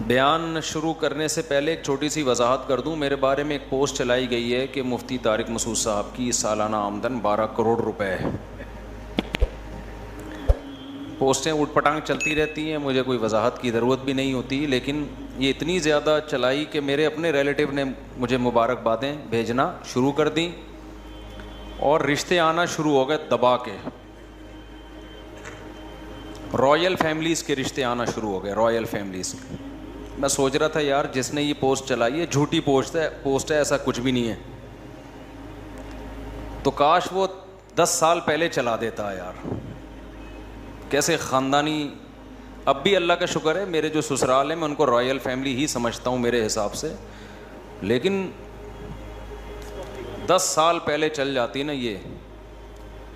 बयान शुरू करने से पहले एक छोटी सी वजाहत कर दूं। मेरे बारे में एक पोस्ट चलाई गई है कि मुफ्ती तारिक मसूद साहब की सालाना आमदन 12 करोड़ रुपए है। पोस्टें उठपटांग चलती रहती हैं, मुझे कोई वजाहत की ज़रूरत भी नहीं होती, लेकिन ये इतनी ज़्यादा चलाई कि मेरे अपने रिलेटिव ने मुझे मुबारकबादें भेजना शुरू कर दी और रिश्ते आना शुरू हो गए दबा के। रॉयल फैमिलीज़ के रिश्ते आना शुरू हो गए, रॉयल फैमिलीज़। मैं सोच रहा था यार जिसने ये पोस्ट चलाई है झूठी पोस्ट है, ऐसा कुछ भी नहीं है। तो काश वो 10 साल पहले चला देता यार। कैसे ख़ानदानी। अब भी अल्लाह का शुक्र है मेरे जो ससुराल है मैं उनको रॉयल फैमिली ही समझता हूँ मेरे हिसाब से, लेकिन 10 साल पहले चल जाती ना ये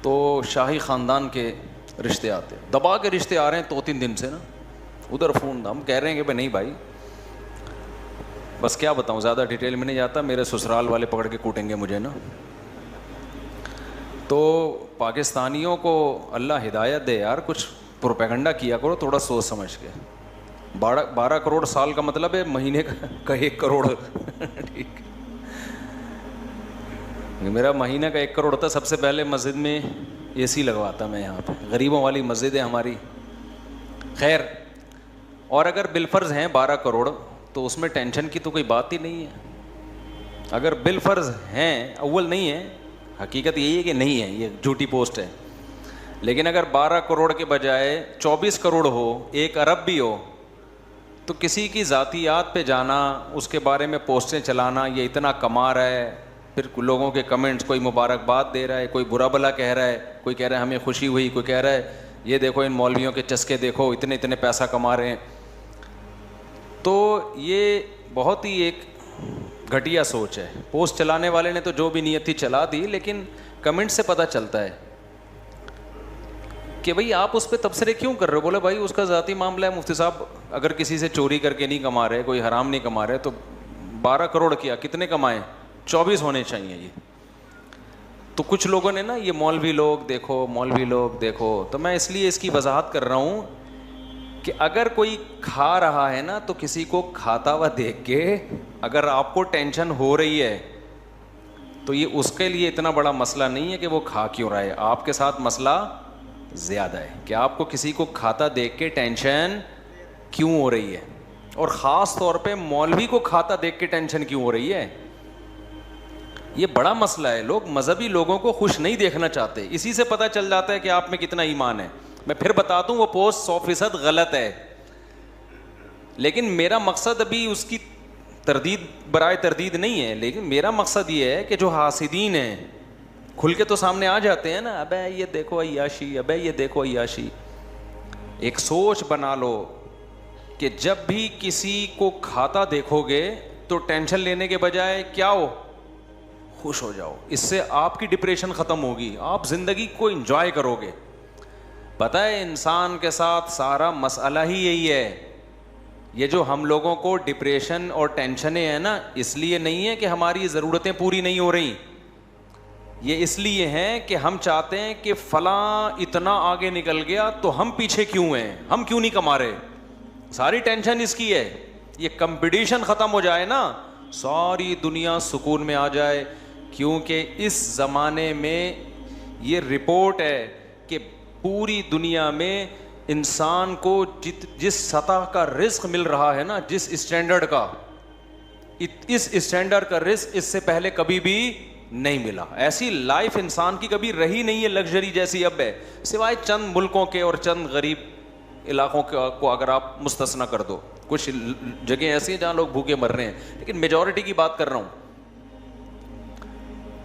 तो शाही ख़ानदान के रिश्ते आते, दबा के रिश्ते आ रहे हैं 2-3 दिन से ना। उधर फ़ोन हम कह रहे हैं कि भाई नहीं भाई, बस क्या बताऊँ, ज़्यादा डिटेल में नहीं जाता, मेरे ससुराल वाले पकड़ के कूटेंगे मुझे ना। तो पाकिस्तानियों को अल्लाह हिदायत दे यार, कुछ प्रोपेगेंडा किया करो थोड़ा सोच समझ के। 12 करोड़ साल का मतलब है महीने का 1 करोड़ ठीक। मेरा महीने का 1 करोड़ था। सबसे पहले मस्जिद में एसी लगवाता मैं, यहाँ पे गरीबों वाली मस्जिद है हमारी। खैर, और अगर बिलफर्ज हैं 12 करोड़ तो उसमें टेंशन की तो कोई बात ही नहीं है। अगर बिलफर्ज हैं, अव्वल नहीं है, हकीकत यही है कि नहीं है, ये झूठी पोस्ट है। लेकिन अगर 12 करोड़ के बजाय 24 करोड़ हो, 1 अरब भी हो, तो किसी की ज़ातियात पे जाना, उसके बारे में पोस्टें चलाना, ये इतना कमा रहा है, फिर लोगों के कमेंट्स, कोई मुबारकबाद दे रहा है, कोई बुरा भला कह रहा है, कोई कह रहा है हमें खुशी हुई, कोई कह रहा है ये देखो इन मौलवियों के चस्के देखो, इतने इतने पैसा कमा रहे हैं। तो ये बहुत ही एक घटिया सोच है। पोस्ट चलाने वाले ने तो जो भी नीयत थी चला दी, लेकिन कमेंट से पता चलता है कि भाई आप उस पर तबसरे क्यों कर रहे हो। बोले भाई उसका ज़ाती मामला है मुफ्ती साहब, अगर किसी से चोरी करके नहीं कमा रहे, कोई हराम नहीं कमा रहे, तो 12 करोड़ किया, कितने कमाएं, 24 होने चाहिए ये। तो कुछ लोगों ने ना ये मौलवी लोग देखो, मौलवी लोग देखो, तो मैं इसलिए इसकी वजाहत कर रहा हूँ कि अगर कोई खा रहा है ना तो किसी को खाता हुआ देख के अगर आपको टेंशन हो रही है तो ये उसके लिए इतना बड़ा मसला नहीं है कि वो खा क्यों रहा है। आपके साथ मसला ज़्यादा है कि आपको किसी को खाता देख के टेंशन क्यों हो रही है, और ख़ास तौर पे मौलवी को खाता देख के टेंशन क्यों हो रही है। ये बड़ा मसला है। लोग मजहबी लोगों को खुश नहीं देखना चाहते, इसी से पता चल जाता है कि आप में कितना ईमान है। मैं फिर बता दूं, वो पोस्ट 100% गलत है, लेकिन मेरा मकसद अभी उसकी तरदीद बराए तरदीद नहीं है। लेकिन मेरा मकसद ये है कि जो हासिदीन हैं खुल के तो सामने आ जाते हैं ना, अबे ये देखो अय्याशी, अबे ये देखो अय्याशी। एक सोच बना लो कि जब भी किसी को खाता देखोगे तो टेंशन लेने के बजाय क्या हो, खुश हो जाओ। इससे आपकी डिप्रेशन ख़त्म होगी, आप ज़िंदगी को एंजॉय करोगे। पता है इंसान के साथ सारा मसला ही यही है। ये जो हम लोगों को डिप्रेशन और टेंशनें हैं ना, इसलिए नहीं है कि हमारी ज़रूरतें पूरी नहीं हो रही, ये इसलिए हैं कि हम चाहते हैं कि फ़लाँ इतना आगे निकल गया तो हम पीछे क्यों हैं, हम क्यों नहीं कमा रहे। सारी टेंशन इसकी है। ये कंपटीशन ख़त्म हो जाए ना, सारी दुनिया सुकून में आ जाए। क्योंकि इस ज़माने में ये रिपोर्ट है कि पूरी दुनिया में इंसान को जिस सतह का रिस्क मिल रहा है ना, जिस स्टैंडर्ड का, इस स्टैंडर्ड का रिस्क इससे पहले कभी भी नहीं मिला। ऐसी लाइफ इंसान की कभी रही नहीं है लग्जरी जैसी अब है, सिवाय चंद मुल्कों के और चंद गरीब इलाकों को अगर आप मुस्तस्ना कर दो। कुछ जगह ऐसी हैं जहाँ लोग भूखे मर रहे हैं, लेकिन मेजॉरिटी की बात कर रहा हूँ।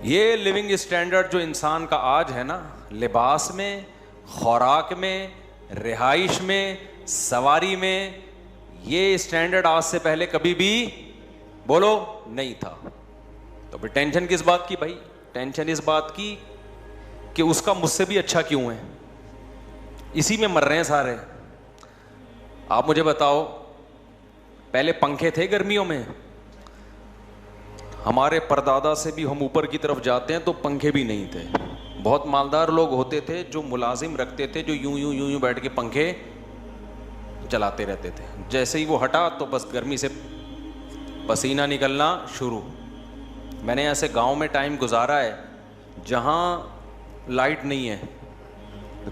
ये लिविंग स्टैंडर्ड जो इंसान का आज है ना, लिबास में, खुराक में, रिहाइश में, सवारी में, ये स्टैंडर्ड आज से पहले कभी भी बोलो नहीं था। तो फिर टेंशन किस बात की भाई? टेंशन इस बात की कि उसका मुझसे भी अच्छा क्यों है, इसी में मर रहे हैं सारे। आप मुझे बताओ, पहले पंखे थे गर्मियों में? हमारे परदादा से भी हम ऊपर की तरफ जाते हैं तो पंखे भी नहीं थे। बहुत मालदार लोग होते थे जो मुलाजिम रखते थे, जो यूं यूं यूं यूं बैठ के पंखे चलाते रहते थे। जैसे ही वो हटा तो बस गर्मी से पसीना निकलना शुरू। मैंने ऐसे गांव में टाइम गुजारा है जहां लाइट नहीं है,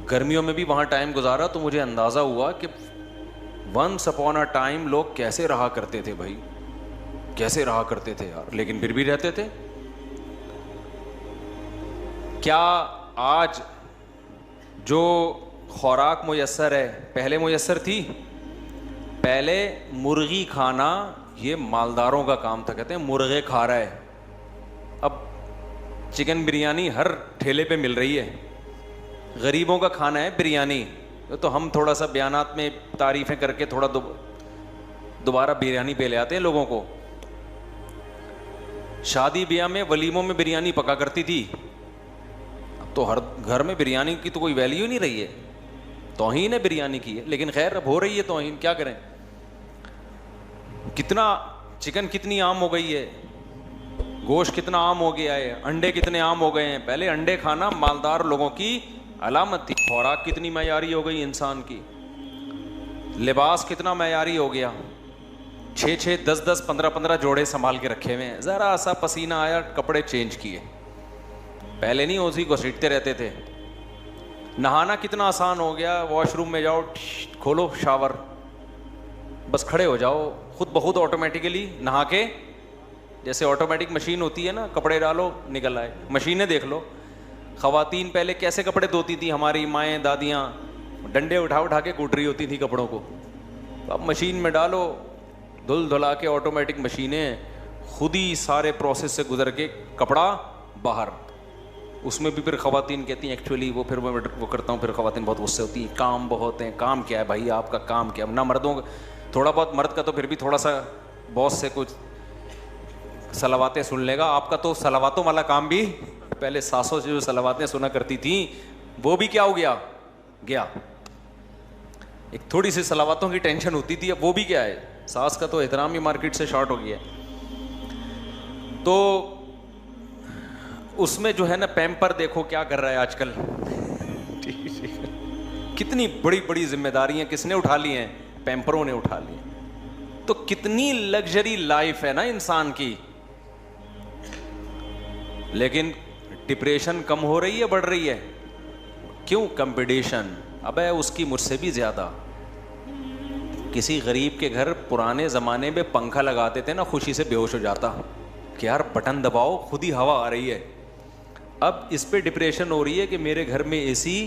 गर्मियों में भी वहां टाइम गुजारा, तो मुझे अंदाज़ा हुआ कि वंस अपॉन अ टाइम लोग कैसे रहा करते थे भाई, कैसे रहा करते थे यार, लेकिन फिर भी रहते थे। क्या आज जो खुराक मुयस्सर है पहले मुयस्सर थी? पहले मुर्गी खाना ये मालदारों का काम था, कहते हैं मुर्गे खा रहा है। अब चिकन बिरयानी हर ठेले पे मिल रही है, गरीबों का खाना है बिरयानी। तो हम थोड़ा सा बयानात में तारीफ़ें करके थोड़ा दोबारा बिरयानी पे ले आते हैं लोगों को। शादी ब्याह में वलीमों में बिरयानी पका करती थी, अब तो हर घर में बिरयानी की तो कोई वैल्यू नहीं रही है, तौहीन है बिरयानी की है। लेकिन खैर अब हो रही है तौहीन, क्या करें। कितना चिकन कितनी आम हो गई है, गोश्त कितना आम हो गया है, अंडे कितने आम हो गए हैं। पहले अंडे खाना मालदार लोगों की अलामत थी। खुराक कितनी मयारी हो गई इंसान की, लिबास कितना मयारी हो गया, 6-6, 10-10, 15-15 जोड़े संभाल के रखे हुए हैं। ज़रा सा पसीना आया कपड़े चेंज किए। पहले नहीं उसी को सीटते रहते थे। नहाना कितना आसान हो गया, वॉशरूम में जाओ, खोलो शावर, बस खड़े हो जाओ, खुद ब खुद ऑटोमेटिकली नहा के, जैसे ऑटोमेटिक मशीन होती है ना, कपड़े डालो निकल आए। मशीनें देख लो, ख़वातीन पहले कैसे कपड़े धोती थी, हमारी माएँ दादियाँ डंडे उठा उठा के कूट रही होती थी कपड़ों को। अब मशीन में डालो, धुल धुला के ऑटोमेटिक मशीनें खुद ही सारे प्रोसेस से गुजर के कपड़ा बाहर। उसमें भी फिर ख़वातीन कहती हैं एक्चुअली वो, फिर वो करता हूँ, फिर ख़वातीन बहुत गुस्से होती हैं, काम बहुत हैं। काम क्या है भाई, आपका काम क्या है ना? मर्दों थोड़ा बहुत, मर्द का तो फिर भी थोड़ा सा बॉस से कुछ सलावातें सुन लेगा, आपका तो सलावातों वाला काम भी, पहले सासों से जो सलावातें सुना करती थी वो भी क्या हो गया। एक थोड़ी सी सलावातों की टेंशन होती थी, अब वो भी क्या है, सास का तो एहतराम ही मार्केट से शॉर्ट हो गया। तो उसमें जो है ना, पैम्पर देखो क्या कर रहा है आजकल। कितनी बड़ी बड़ी जिम्मेदारियां किसने उठा ली हैं? पैम्परों ने उठा ली। तो कितनी लग्जरी लाइफ है ना इंसान की। लेकिन डिप्रेशन कम हो रही है, बढ़ रही है? क्यों? कंपटीशन। अबे उसकी मुझसे भी ज्यादा। किसी गरीब के घर पुराने ज़माने में पंखा लगा देते ना, खुशी से बेहोश हो जाता कि यार बटन दबाओ खुद ही हवा आ रही है। अब इस पे डिप्रेशन हो रही है कि मेरे घर में एसी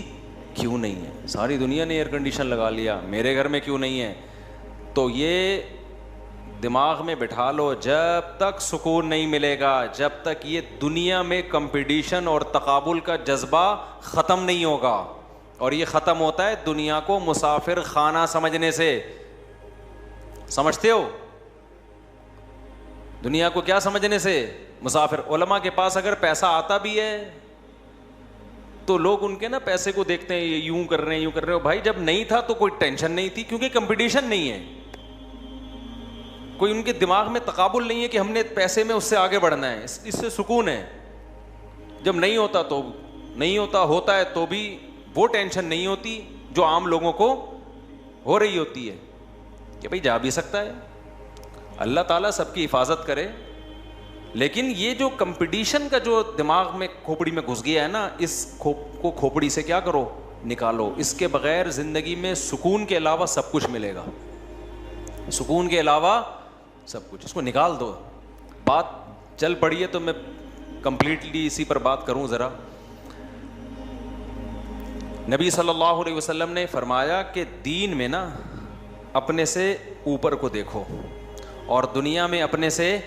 क्यों नहीं है, सारी दुनिया ने एयर कंडीशन लगा लिया, मेरे घर में क्यों नहीं है। तो ये दिमाग में बिठा लो, जब तक सुकून नहीं मिलेगा, जब तक ये दुनिया में कंपटीशन और तकाबुल का जज्बा ख़त्म नहीं होगा। और ये ख़त्म होता है दुनिया को मुसाफिर खाना समझने से। समझते हो? दुनिया को क्या समझने से? मुसाफिर। उलमा के पास अगर पैसा आता भी है तो लोग उनके ना पैसे को देखते हैं, ये यूं कर रहे हैं, यूं कर रहे हो। भाई जब नहीं था तो कोई टेंशन नहीं थी, क्योंकि कंपटीशन नहीं है, कोई उनके दिमाग में तकाबुल नहीं है कि हमने पैसे में उससे आगे बढ़ना है, इससे सुकून है। जब नहीं होता तो नहीं होता, होता है तो भी वो टेंशन नहीं होती जो आम लोगों को हो रही होती है कि भाई जा भी सकता है। अल्लाह ताला सबकी हिफाजत करे। लेकिन ये जो कंपटीशन का जो दिमाग में खोपड़ी में घुस गया है ना, इस को खोपड़ी से क्या करो, निकालो। इसके बगैर ज़िंदगी में सुकून के अलावा सब कुछ मिलेगा, सुकून के अलावा सब कुछ। इसको निकाल दो। बात चल पड़ी है तो मैं कंप्लीटली इसी पर बात करूं ज़रा। नबी सल्लल्लाहु अलैहि वसल्लम ने फरमाया कि दीन में ना अपने से ऊपर को देखो और दुनिया में अपने से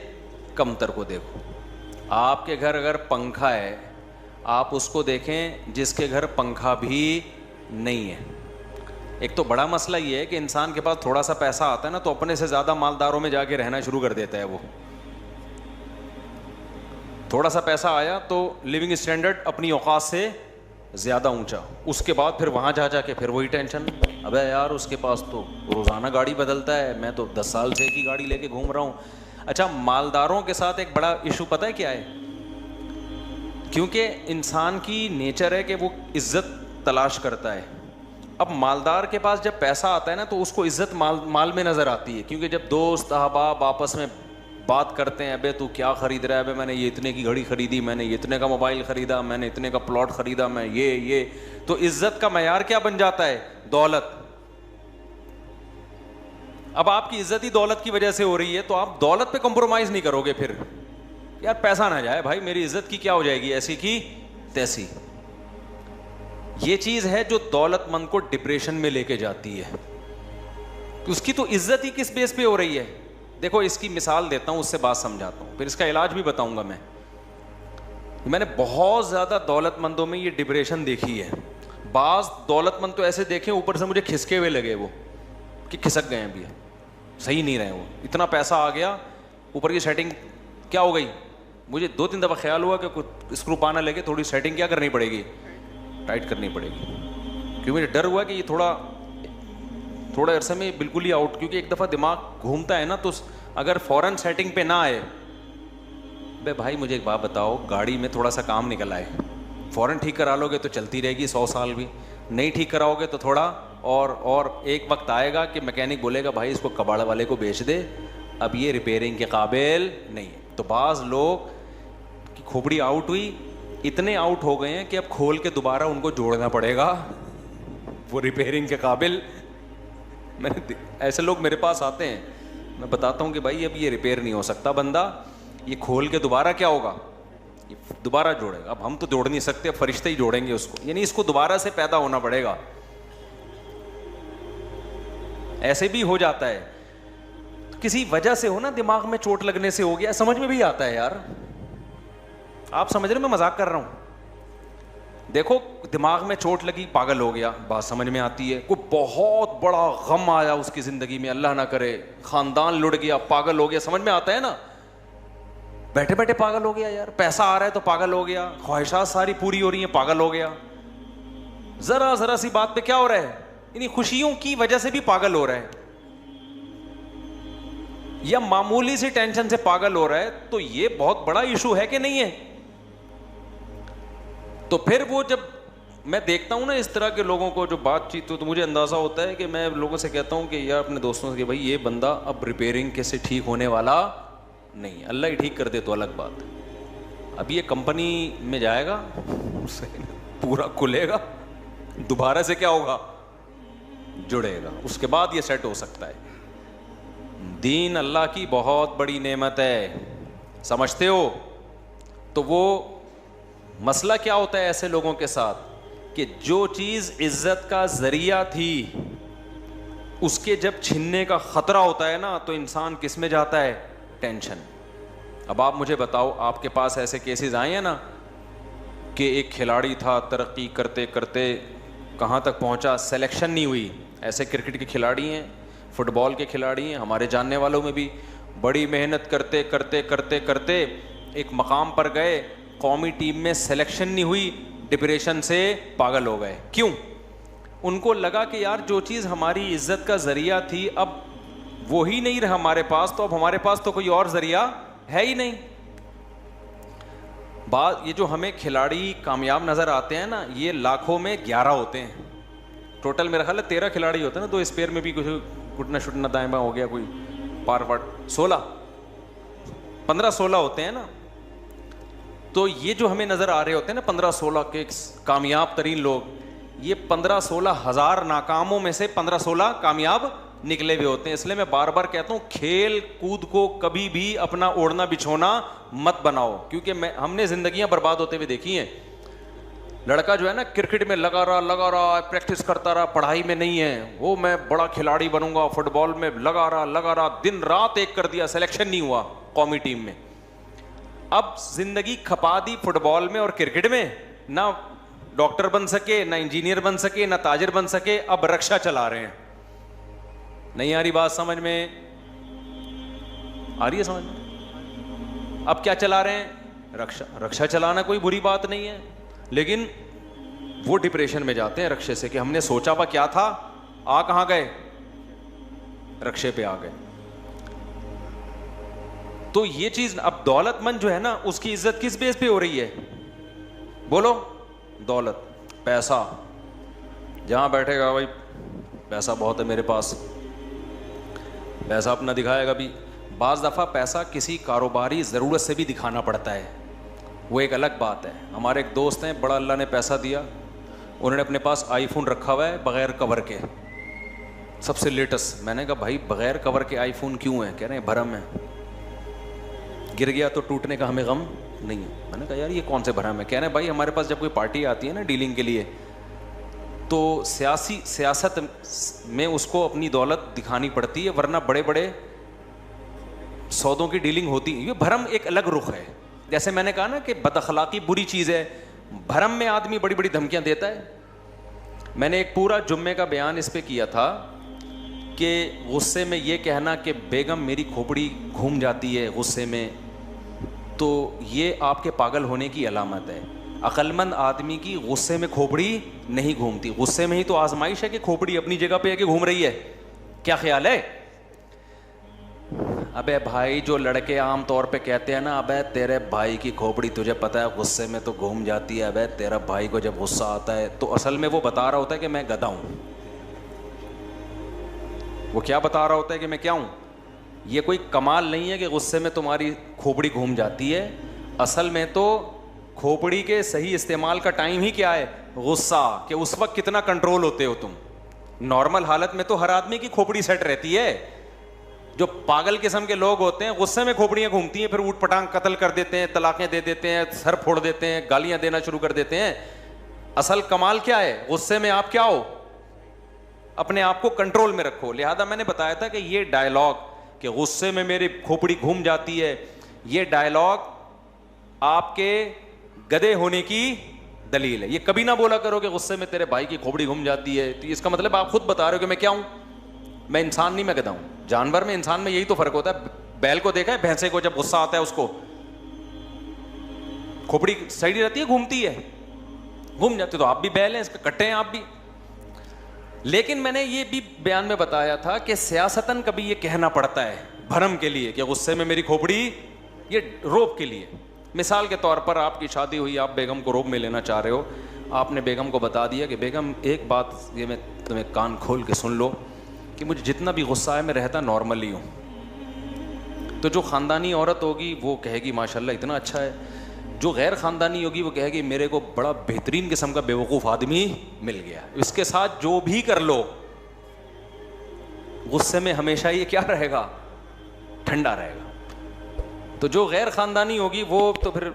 कमतर को देखो। आपके घर अगर पंखा है, आप उसको देखें जिसके घर पंखा भी नहीं है। एक तो बड़ा मसला ये है कि इंसान के पास थोड़ा सा पैसा आता है ना, तो अपने से ज़्यादा मालदारों में जाके रहना शुरू कर देता है। वो थोड़ा सा पैसा आया तो लिविंग स्टैंडर्ड अपनी औकात से ज़्यादा ऊंचा, उसके बाद फिर वहाँ जा के फिर वही टेंशन। अबे यार उसके पास तो रोज़ाना गाड़ी बदलता है, मैं तो 10 साल से की गाड़ी लेके घूम रहा हूँ। अच्छा, मालदारों के साथ एक बड़ा इशू पता है क्या है? क्योंकि इंसान की नेचर है कि वो इज्जत तलाश करता है। अब मालदार के पास जब पैसा आता है ना तो उसको इज्जत माल में नजर आती है, क्योंकि जब दोस्त अहबाब आपस में बात करते हैं, अबे तू क्या खरीद रहा है, अबे मैंने ये इतने की घड़ी खरीदी, मैंने ये इतने का मोबाइल खरीदा, मैंने इतने का प्लॉट खरीदा, मैं ये तो इज्जत का मयार क्या बन जाता है? दौलत। अब आपकी इज्जत ही दौलत की वजह से हो रही है, तो आप दौलत पे कॉम्प्रोमाइज नहीं करोगे फिर। यार पैसा ना जाए भाई, मेरी इज्जत की क्या हो जाएगी, ऐसी की तैसी। ये चीज है जो दौलतमंद को डिप्रेशन में लेके जाती है। उसकी तो इज्जत ही किस बेस पे हो रही है? देखो इसकी मिसाल देता हूं, उससे बात समझाता हूं, फिर इसका इलाज भी बताऊंगा। मैंने बहुत ज्यादा दौलतमंदों में ये डिप्रेशन देखी है। बाज दौलतमंद तो ऐसे देखे ऊपर से मुझे खिसके हुए लगे, वो कि खिसक गए अभी, सही नहीं रहे वो, इतना पैसा आ गया, ऊपर की सेटिंग क्या हो गई। मुझे 2-3 दफा ख्याल हुआ कि कुछ स्क्रू पाना लगे, थोड़ी सेटिंग क्या करनी पड़ेगी, टाइट करनी पड़ेगी, क्योंकि मुझे डर हुआ कि ये थोड़ा अरसे में बिल्कुल ही आउट, क्योंकि एक दफ़ा दिमाग घूमता है ना, तो अगर फौरन सेटिंग पे ना आए। बे भाई मुझे एक बात बताओ, गाड़ी में थोड़ा सा काम निकल आए, फौरन ठीक करा लोगे तो चलती रहेगी 100 साल भी, नहीं ठीक कराओगे तो थोड़ा और एक वक्त आएगा कि मैकेनिक बोलेगा भाई इसको कबाड़ वाले को बेच दे, अब ये रिपेयरिंग के काबिल नहीं है। तो बाज़ लोग की खोपड़ी आउट हुई, इतने आउट हो गए हैं कि अब खोल के दोबारा उनको जोड़ना पड़ेगा, वो रिपेयरिंग के काबिल। मैंने ऐसे लोग मेरे पास आते हैं, मैं बताता हूँ कि भाई अब ये रिपेयर नहीं हो सकता बंदा, ये खोल के दोबारा क्या होगा, ये दोबारा जोड़ेगा। अब हम तो जोड़ नहीं सकते, अब फरिश्ते ही जोड़ेंगे उसको, यानी इसको दोबारा से पैदा होना पड़ेगा। ऐसे भी हो जाता है, तो किसी वजह से हो ना, दिमाग में चोट लगने से हो गया, समझ में भी आता है यार। आप समझ रहे, मैं मजाक कर रहा हूं। देखो दिमाग में चोट लगी, पागल हो गया, बात समझ में आती है। कोई बहुत बड़ा गम आया उसकी जिंदगी में, अल्लाह ना करे, खानदान लुट गया, पागल हो गया, समझ में आता है ना। बैठे बैठे पागल हो गया यार, पैसा आ रहा है तो पागल हो गया, ख्वाहिशात सारी पूरी हो रही हैं, पागल हो गया। जरा जरा सी बात पे क्या हो रहा है, इन्हीं खुशियों की वजह से भी पागल हो रहा है, या मामूली सी टेंशन से पागल हो रहा है, तो ये बहुत बड़ा इशू है कि नहीं है। तो फिर वो जब मैं देखता हूं ना इस तरह के लोगों को जो बातचीत हो, तो मुझे अंदाजा होता है कि मैं लोगों से कहता हूं कि यार अपने दोस्तों से कि भाई ये बंदा अब रिपेयरिंग कैसे ठीक होने वाला नहीं, अल्लाह ही ठीक कर दे तो अलग बात। अब ये कंपनी में जाएगा, पूरा खुलेगा, दोबारा से क्या होगा, जुड़ेगा, उसके बाद ये सेट हो सकता है। दीन अल्लाह की बहुत बड़ी नेमत है, समझते हो। तो वो मसला क्या होता है ऐसे लोगों के साथ कि जो चीज इज्जत का जरिया थी, उसके जब छीनने का खतरा होता है ना, तो इंसान किस में जाता है, टेंशन। अब आप मुझे बताओ, आपके पास ऐसे केसेस आए हैं ना कि एक खिलाड़ी था, तरक्की करते करते कहाँ तक पहुँचा, सिलेक्शन नहीं हुई। ऐसे क्रिकेट के खिलाड़ी हैं, फुटबॉल के खिलाड़ी हैं, हमारे जानने वालों में भी बड़ी मेहनत करते करते करते करते एक मकाम पर गए, कौमी टीम में सिलेक्शन नहीं हुई, डिप्रेशन से पागल हो गए। क्यों? उनको लगा कि यार जो चीज़ हमारी इज्जत का जरिया थी, अब वो ही नहीं रहा हमारे पास, तो अब हमारे पास तो कोई और जरिया है ही नहीं। बात ये जो हमें खिलाड़ी कामयाब नजर आते हैं ना, ये लाखों में 11 होते हैं टोटल। मेरा ख्याल है 13 खिलाड़ी होते हैं ना, 2 स्पेयर में भी कुछ घुटना शुटना दाएं बाएं हो गया, कोई पार पाट 15-16 होते हैं ना। तो ये जो हमें नजर आ रहे होते हैं ना 15-16 के कामयाब तरीन लोग, ये 15-16 हजार नाकामों में से 15-16 कामयाब निकले हुए होते हैं। इसलिए मैं बार बार कहता हूं, खेल कूद को कभी भी अपना ओढ़ना बिछोना मत बनाओ, क्योंकि हमने जिंदगियां बर्बाद होते हुए देखी हैं। लड़का जो है ना क्रिकेट में लगा रहा, प्रैक्टिस करता रहा, पढ़ाई में नहीं है, वो मैं बड़ा खिलाड़ी बनूंगा, फुटबॉल में लगा रहा, दिन रात एक कर दिया, सिलेक्शन नहीं हुआ कौमी टीम में। अब जिंदगी खपा दी फुटबॉल में और क्रिकेट में, ना डॉक्टर बन सके, ना इंजीनियर बन सके, ना ताजिर बन सके, अब रक्षा चला रहे हैं। नहीं आ रही बात समझ में? आ रही है समझ में? अब क्या चला रहे हैं? रक्षा चलाना कोई बुरी बात नहीं है, लेकिन वो डिप्रेशन में जाते हैं रक्षे से कि हमने सोचा हुआ क्या था, आ कहां गए, रक्षे पे आ गए। तो ये चीज, अब दौलतमंद जो है ना, उसकी इज्जत किस बेस पे हो रही है, बोलो? दौलत, पैसा, जहाँ बैठेगा भाई पैसा बहुत है मेरे पास, पैसा अपना दिखाएगा भी। बाज़ दफ़ा पैसा किसी कारोबारी ज़रूरत से भी दिखाना पड़ता है, वो एक अलग बात है। हमारे एक दोस्त हैं, बड़ा अल्लाह ने पैसा दिया, उन्होंने अपने पास आईफोन रखा हुआ है बग़ैर कवर के, सबसे लेटेस्ट। मैंने कहा भाई बग़ैर कवर के आईफोन क्यों है? कह रहे हैं भरम है, गिर गया तो टूटने का हमें गम नहीं है। मैंने कहा यार ये कौन से भरम है? कह रहे हैं भाई हमारे पास जब कोई पार्टी आती है ना डीलिंग के लिए, तो सियासत में उसको अपनी दौलत दिखानी पड़ती है, वरना बड़े बड़े सौदों की डीलिंग होती है। ये भरम एक अलग रुख है। जैसे मैंने कहा ना कि बदअखलाकी बुरी चीज़ है, भरम में आदमी बड़ी बड़ी धमकियां देता है। मैंने एक पूरा जुम्मे का बयान इस पे किया था कि गुस्से में ये कहना कि बेगम मेरी खोपड़ी घूम जाती है गुस्से में, तो ये आपके पागल होने की अलामत है। अक्लमंद आदमी की गुस्से में खोपड़ी नहीं घूमती, गुस्से में ही तो आजमाइश है कि खोपड़ी अपनी जगह पे आके घूम रही है। क्या ख्याल है? अबे भाई जो लड़के आम तौर पे कहते हैं ना, अबे तेरे भाई की खोपड़ी तुझे पता है गुस्से में तो घूम जाती है, अबे तेरा भाई को जब गुस्सा आता है, तो असल में वो बता रहा होता है कि मैं गधा हूं। वो क्या बता रहा होता है कि मैं क्या हूं? ये कोई कमाल नहीं है कि गुस्से में तुम्हारी खोपड़ी घूम जाती है। असल में तो खोपड़ी के सही इस्तेमाल का टाइम ही क्या है? गुस्सा। कि उस वक्त कितना कंट्रोल होते हो तुम। नॉर्मल हालत में तो हर आदमी की खोपड़ी सेट रहती है। जो पागल किस्म के लोग होते हैं गुस्से में खोपड़ियां घूमती हैं, फिर ऊट पटांग कत्ल कर देते हैं, तलाकें दे देते हैं, सर फोड़ देते हैं, गालियां देना शुरू कर देते हैं। असल कमाल क्या है? गुस्से में आप क्या हो? अपने आप को कंट्रोल में रखो। लिहाजा मैंने बताया था कि ये डायलॉग कि गुस्से में मेरी खोपड़ी घूम जाती है, ये डायलॉग आपके गधे होने की दलील है। ये कभी ना बोला करो कि गुस्से में तेरे भाई की खोपड़ी घूम जाती है, तो इसका मतलब आप खुद बता रहे हो कि मैं क्या हूं? मैं इंसान नहीं, मैं गधा हूं। जानवर में इंसान में यही तो फर्क होता है। बैल को देखा है, भैंसे को जब गुस्सा आता है उसको खोपड़ी सही रहती है, घूमती है, घूम जाती। तो आप भी बैल हैं, इसके कट्टे हैं आप भी। लेकिन मैंने ये भी बयान में बताया था कि सियासतन कभी ये कहना पड़ता है भरम के लिए कि गुस्से में मेरी खोपड़ी, ये रोब के लिए। मिसाल के तौर पर आपकी शादी हुई, आप बेगम को रोब में लेना चाह रहे हो, आपने बेगम को बता दिया कि बेगम एक बात ये मैं तुम्हें कान खोल के सुन लो कि मुझे जितना भी गुस्सा है मैं रहता नॉर्मली हूँ। तो जो ख़ानदानी औरत होगी वो कहेगी माशाल्लाह इतना अच्छा है, जो गैर ख़ानदानी होगी वो कहेगी मेरे को बड़ा बेहतरीन किस्म का बेवकूफ़ आदमी मिल गया। इसके साथ जो भी कर लो, गुस्से में हमेशा ये क्या रहेगा? ठंडा रहेगा। तो जो गैर ख़ानदानी होगी वो तो फिर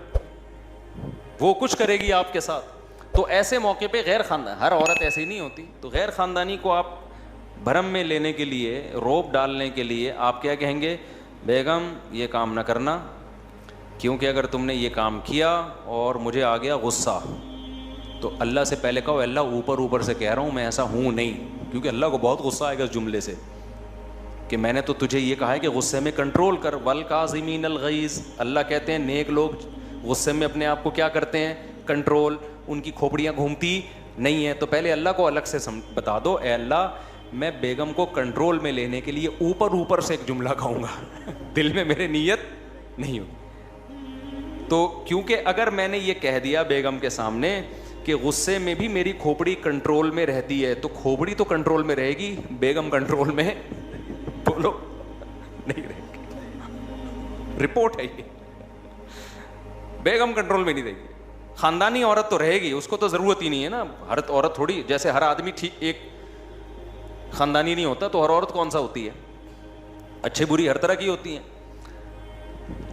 वो कुछ करेगी आपके साथ। तो ऐसे मौके पे गैर ख़ानदानी, हर औरत ऐसी नहीं होती, तो गैर ख़ानदानी को आप भरम में लेने के लिए, रोब डालने के लिए आप क्या कहेंगे? बेगम ये काम ना करना, क्योंकि अगर तुमने ये काम किया और मुझे आ गया गुस्सा, तो अल्लाह से पहले कहो अल्लाह ऊपर ऊपर से कह रहा हूँ मैं ऐसा हूँ नहीं, क्योंकि अल्लाह को बहुत गुस्सा आएगा इस जुमले से कि मैंने तो तुझे ये कहा है कि गुस्से में कंट्रोल कर। वल काज़िमीन अल गैज़, अल्लाह कहते हैं नेक लोग गुस्से में अपने आप को क्या करते हैं? कंट्रोल। उनकी खोपड़ियाँ घूमती नहीं है। तो पहले अल्लाह को अलग से बता दो, ए अल्लाह मैं बेगम को कंट्रोल में लेने के लिए ऊपर ऊपर से एक जुमला कहूँगा दिल में मेरे नीयत नहीं होगी। तो क्योंकि अगर मैंने ये कह दिया बेगम के सामने कि गुस्से में भी मेरी खोपड़ी कंट्रोल में रहती है, तो खोपड़ी तो कंट्रोल में रहेगी, बेगम कंट्रोल में बोलो नहीं रहेगी। रिपोर्ट है ये, बेगम कंट्रोल में नहीं रहेगी। खानदानी औरत तो रहेगी, उसको तो जरूरत ही नहीं है ना। हर औरत थोड़ी, जैसे हर आदमी ठीक एक खानदानी नहीं होता, तो हर औरत कौन सा होती है? अच्छी बुरी हर तरह की होती है।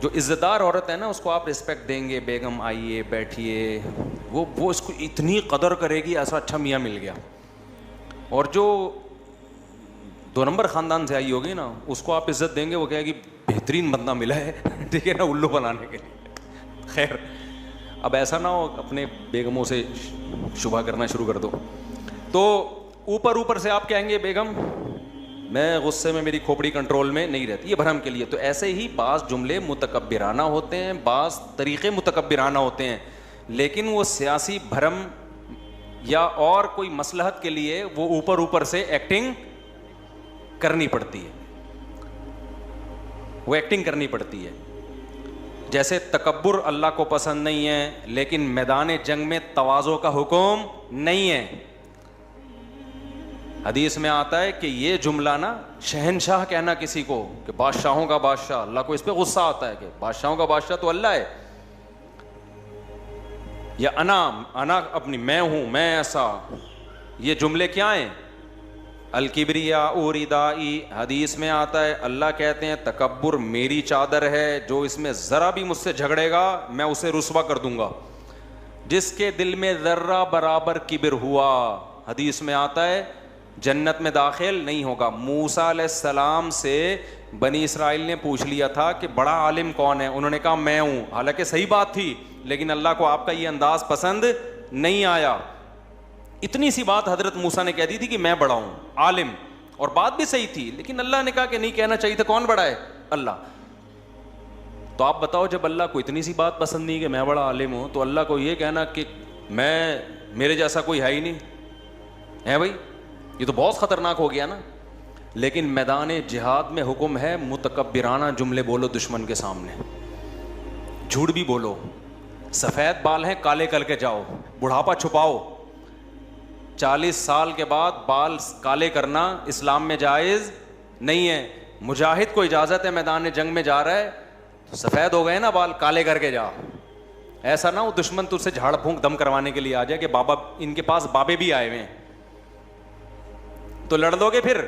जो इज्जतदार औरत है ना उसको आप रिस्पेक्ट देंगे, बेगम आइए बैठिए, वो इसको इतनी कदर करेगी ऐसा अच्छा मियाँ मिल गया। और जो 2 नंबर ख़ानदान से आई होगी ना उसको आप इज्जत देंगे, वो कहेगी बेहतरीन बंदा मिला है ठीक है ना, उल्लू बनाने के लिए। खैर अब ऐसा ना हो अपने बेगमों से शुबा करना शुरू कर दो। तो ऊपर ऊपर से आप कहेंगे बेगम मैं गुस्से में मेरी खोपड़ी कंट्रोल में नहीं रहती, ये भरम के लिए। तो ऐसे ही बाज़ जुमले मुतकब्बिराना होते हैं, बाज़ तरीक़े मुतकब्बिराना होते हैं, लेकिन वो सियासी भरम या और कोई मसलहत के लिए वो ऊपर ऊपर से एक्टिंग करनी पड़ती है, वो एक्टिंग करनी पड़ती है। जैसे तकब्बुर अल्लाह को पसंद नहीं है, लेकिन मैदान जंग में तवाज़ो का हुक्म नहीं है। हदीस में आता है कि ये जुमला ना शहनशाह कहना किसी को कि बादशाहों का बादशाह, अल्लाह को इस पे गुस्सा आता है कि बादशाहों का बादशाह तो अल्लाह है, या अना अपनी मैं हूं, मैं ऐसा, ये जुमले क्या हैं? अल किब्रिया उरिदाई, हदीस में आता है अल्लाह कहते हैं तकब्बुर मेरी चादर है, जो इसमें ज़रा भी मुझसे झगड़ेगा मैं उसे रुस्वा कर दूंगा। जिसके दिल में ज़र्रा बराबर किब्र हुआ, हदीस में आता है जन्नत में दाखिल नहीं होगा। मूसा अलैहिस्सलाम से बनी इसराइल ने पूछ लिया था कि बड़ा आलिम कौन है, उन्होंने कहा मैं हूं। हालांकि सही बात थी, लेकिन अल्लाह को आपका ये अंदाज पसंद नहीं आया। इतनी सी बात हजरत मूसा ने कह दी थी कि मैं बड़ा हूं, आलिम, और बात भी सही थी, लेकिन अल्लाह ने कहा कि नहीं कहना चाहिए था। कौन बड़ा है? अल्लाह। तो आप बताओ, जब अल्लाह को इतनी सी बात पसंद नहीं कि मैं बड़ा आलिम हूं, तो अल्लाह को ये कहना कि मेरे जैसा कोई है ही नहीं है भाई, ये तो बहुत खतरनाक हो गया ना। लेकिन मैदान जिहाद में हुक्म है मुतकब्बिराना जुमले बोलो दुश्मन के सामने, झूठ भी बोलो। सफ़ेद बाल हैं काले करके जाओ, बुढ़ापा छुपाओ। 40 साल के बाद बाल काले करना इस्लाम में जायज़ नहीं है। मुजाहिद को इजाज़त है मैदान जंग में जा रहा है तो सफ़ेद हो गए ना बाल, काले करके जा। ऐसा ना हो दुश्मन तुझसे झाड़ फूंक दम करवाने के लिए आ जाए कि बाबा, इनके पास बाबे भी आए हुए हैं, तो लड़ दोगे फिर।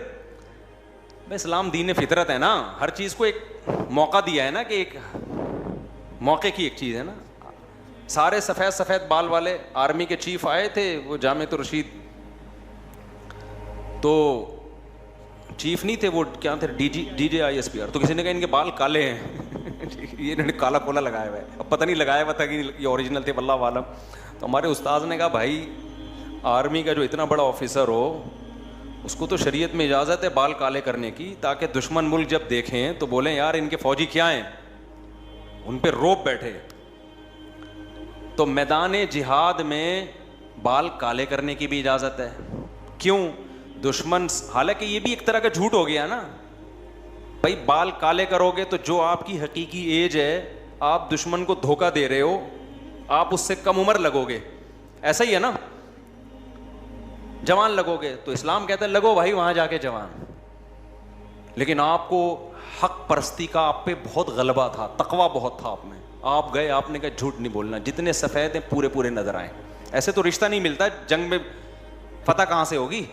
भाई इस्लाम दीन फितरत है ना, हर चीज़ को एक मौका दिया है ना, कि एक मौके की एक चीज़ है ना। सारे सफ़ेद सफ़ेद बाल वाले आर्मी के चीफ आए थे वो जामे तो रशीद, तो चीफ नहीं थे वो, क्या थे, DJISPR। तो किसी ने कहा इनके बाल काले हैं ये इन्होंने काला कोला लगाया हुआ है। अब पता नहीं लगाया हुआ था कि ये ओरिजिनल थे, वल्लाह वालम। तो हमारे उस्ताद ने कहा भाई आर्मी का जो इतना बड़ा ऑफिसर हो उसको तो शरीयत में इजाज़त है बाल काले करने की, ताकि दुश्मन मुल्क जब देखें तो बोलें यार इनके फौजी क्या हैं, उन पे रोब बैठे। तो मैदान जिहाद में बाल काले करने की भी इजाज़त है। क्यों? दुश्मन, हालांकि ये भी एक तरह का झूठ हो गया ना भाई, बाल काले करोगे तो जो आपकी हकीकी एज है आप दुश्मन को धोखा दे रहे हो, आप उससे कम उम्र लगोगे, ऐसा ही है ना। जवान लगोगे तो इस्लाम कहता है लगो भाई वहां जाके जवान, लेकिन आपको हक परस्ती का आप पे बहुत गलबा था, तकवा बहुत था आप में, आप गए, आपने कहा झूठ नहीं बोलना, जितने सफ़ेद हैं पूरे पूरे नजर आए। ऐसे तो रिश्ता नहीं मिलता, जंग में फतह कहाँ से होगी।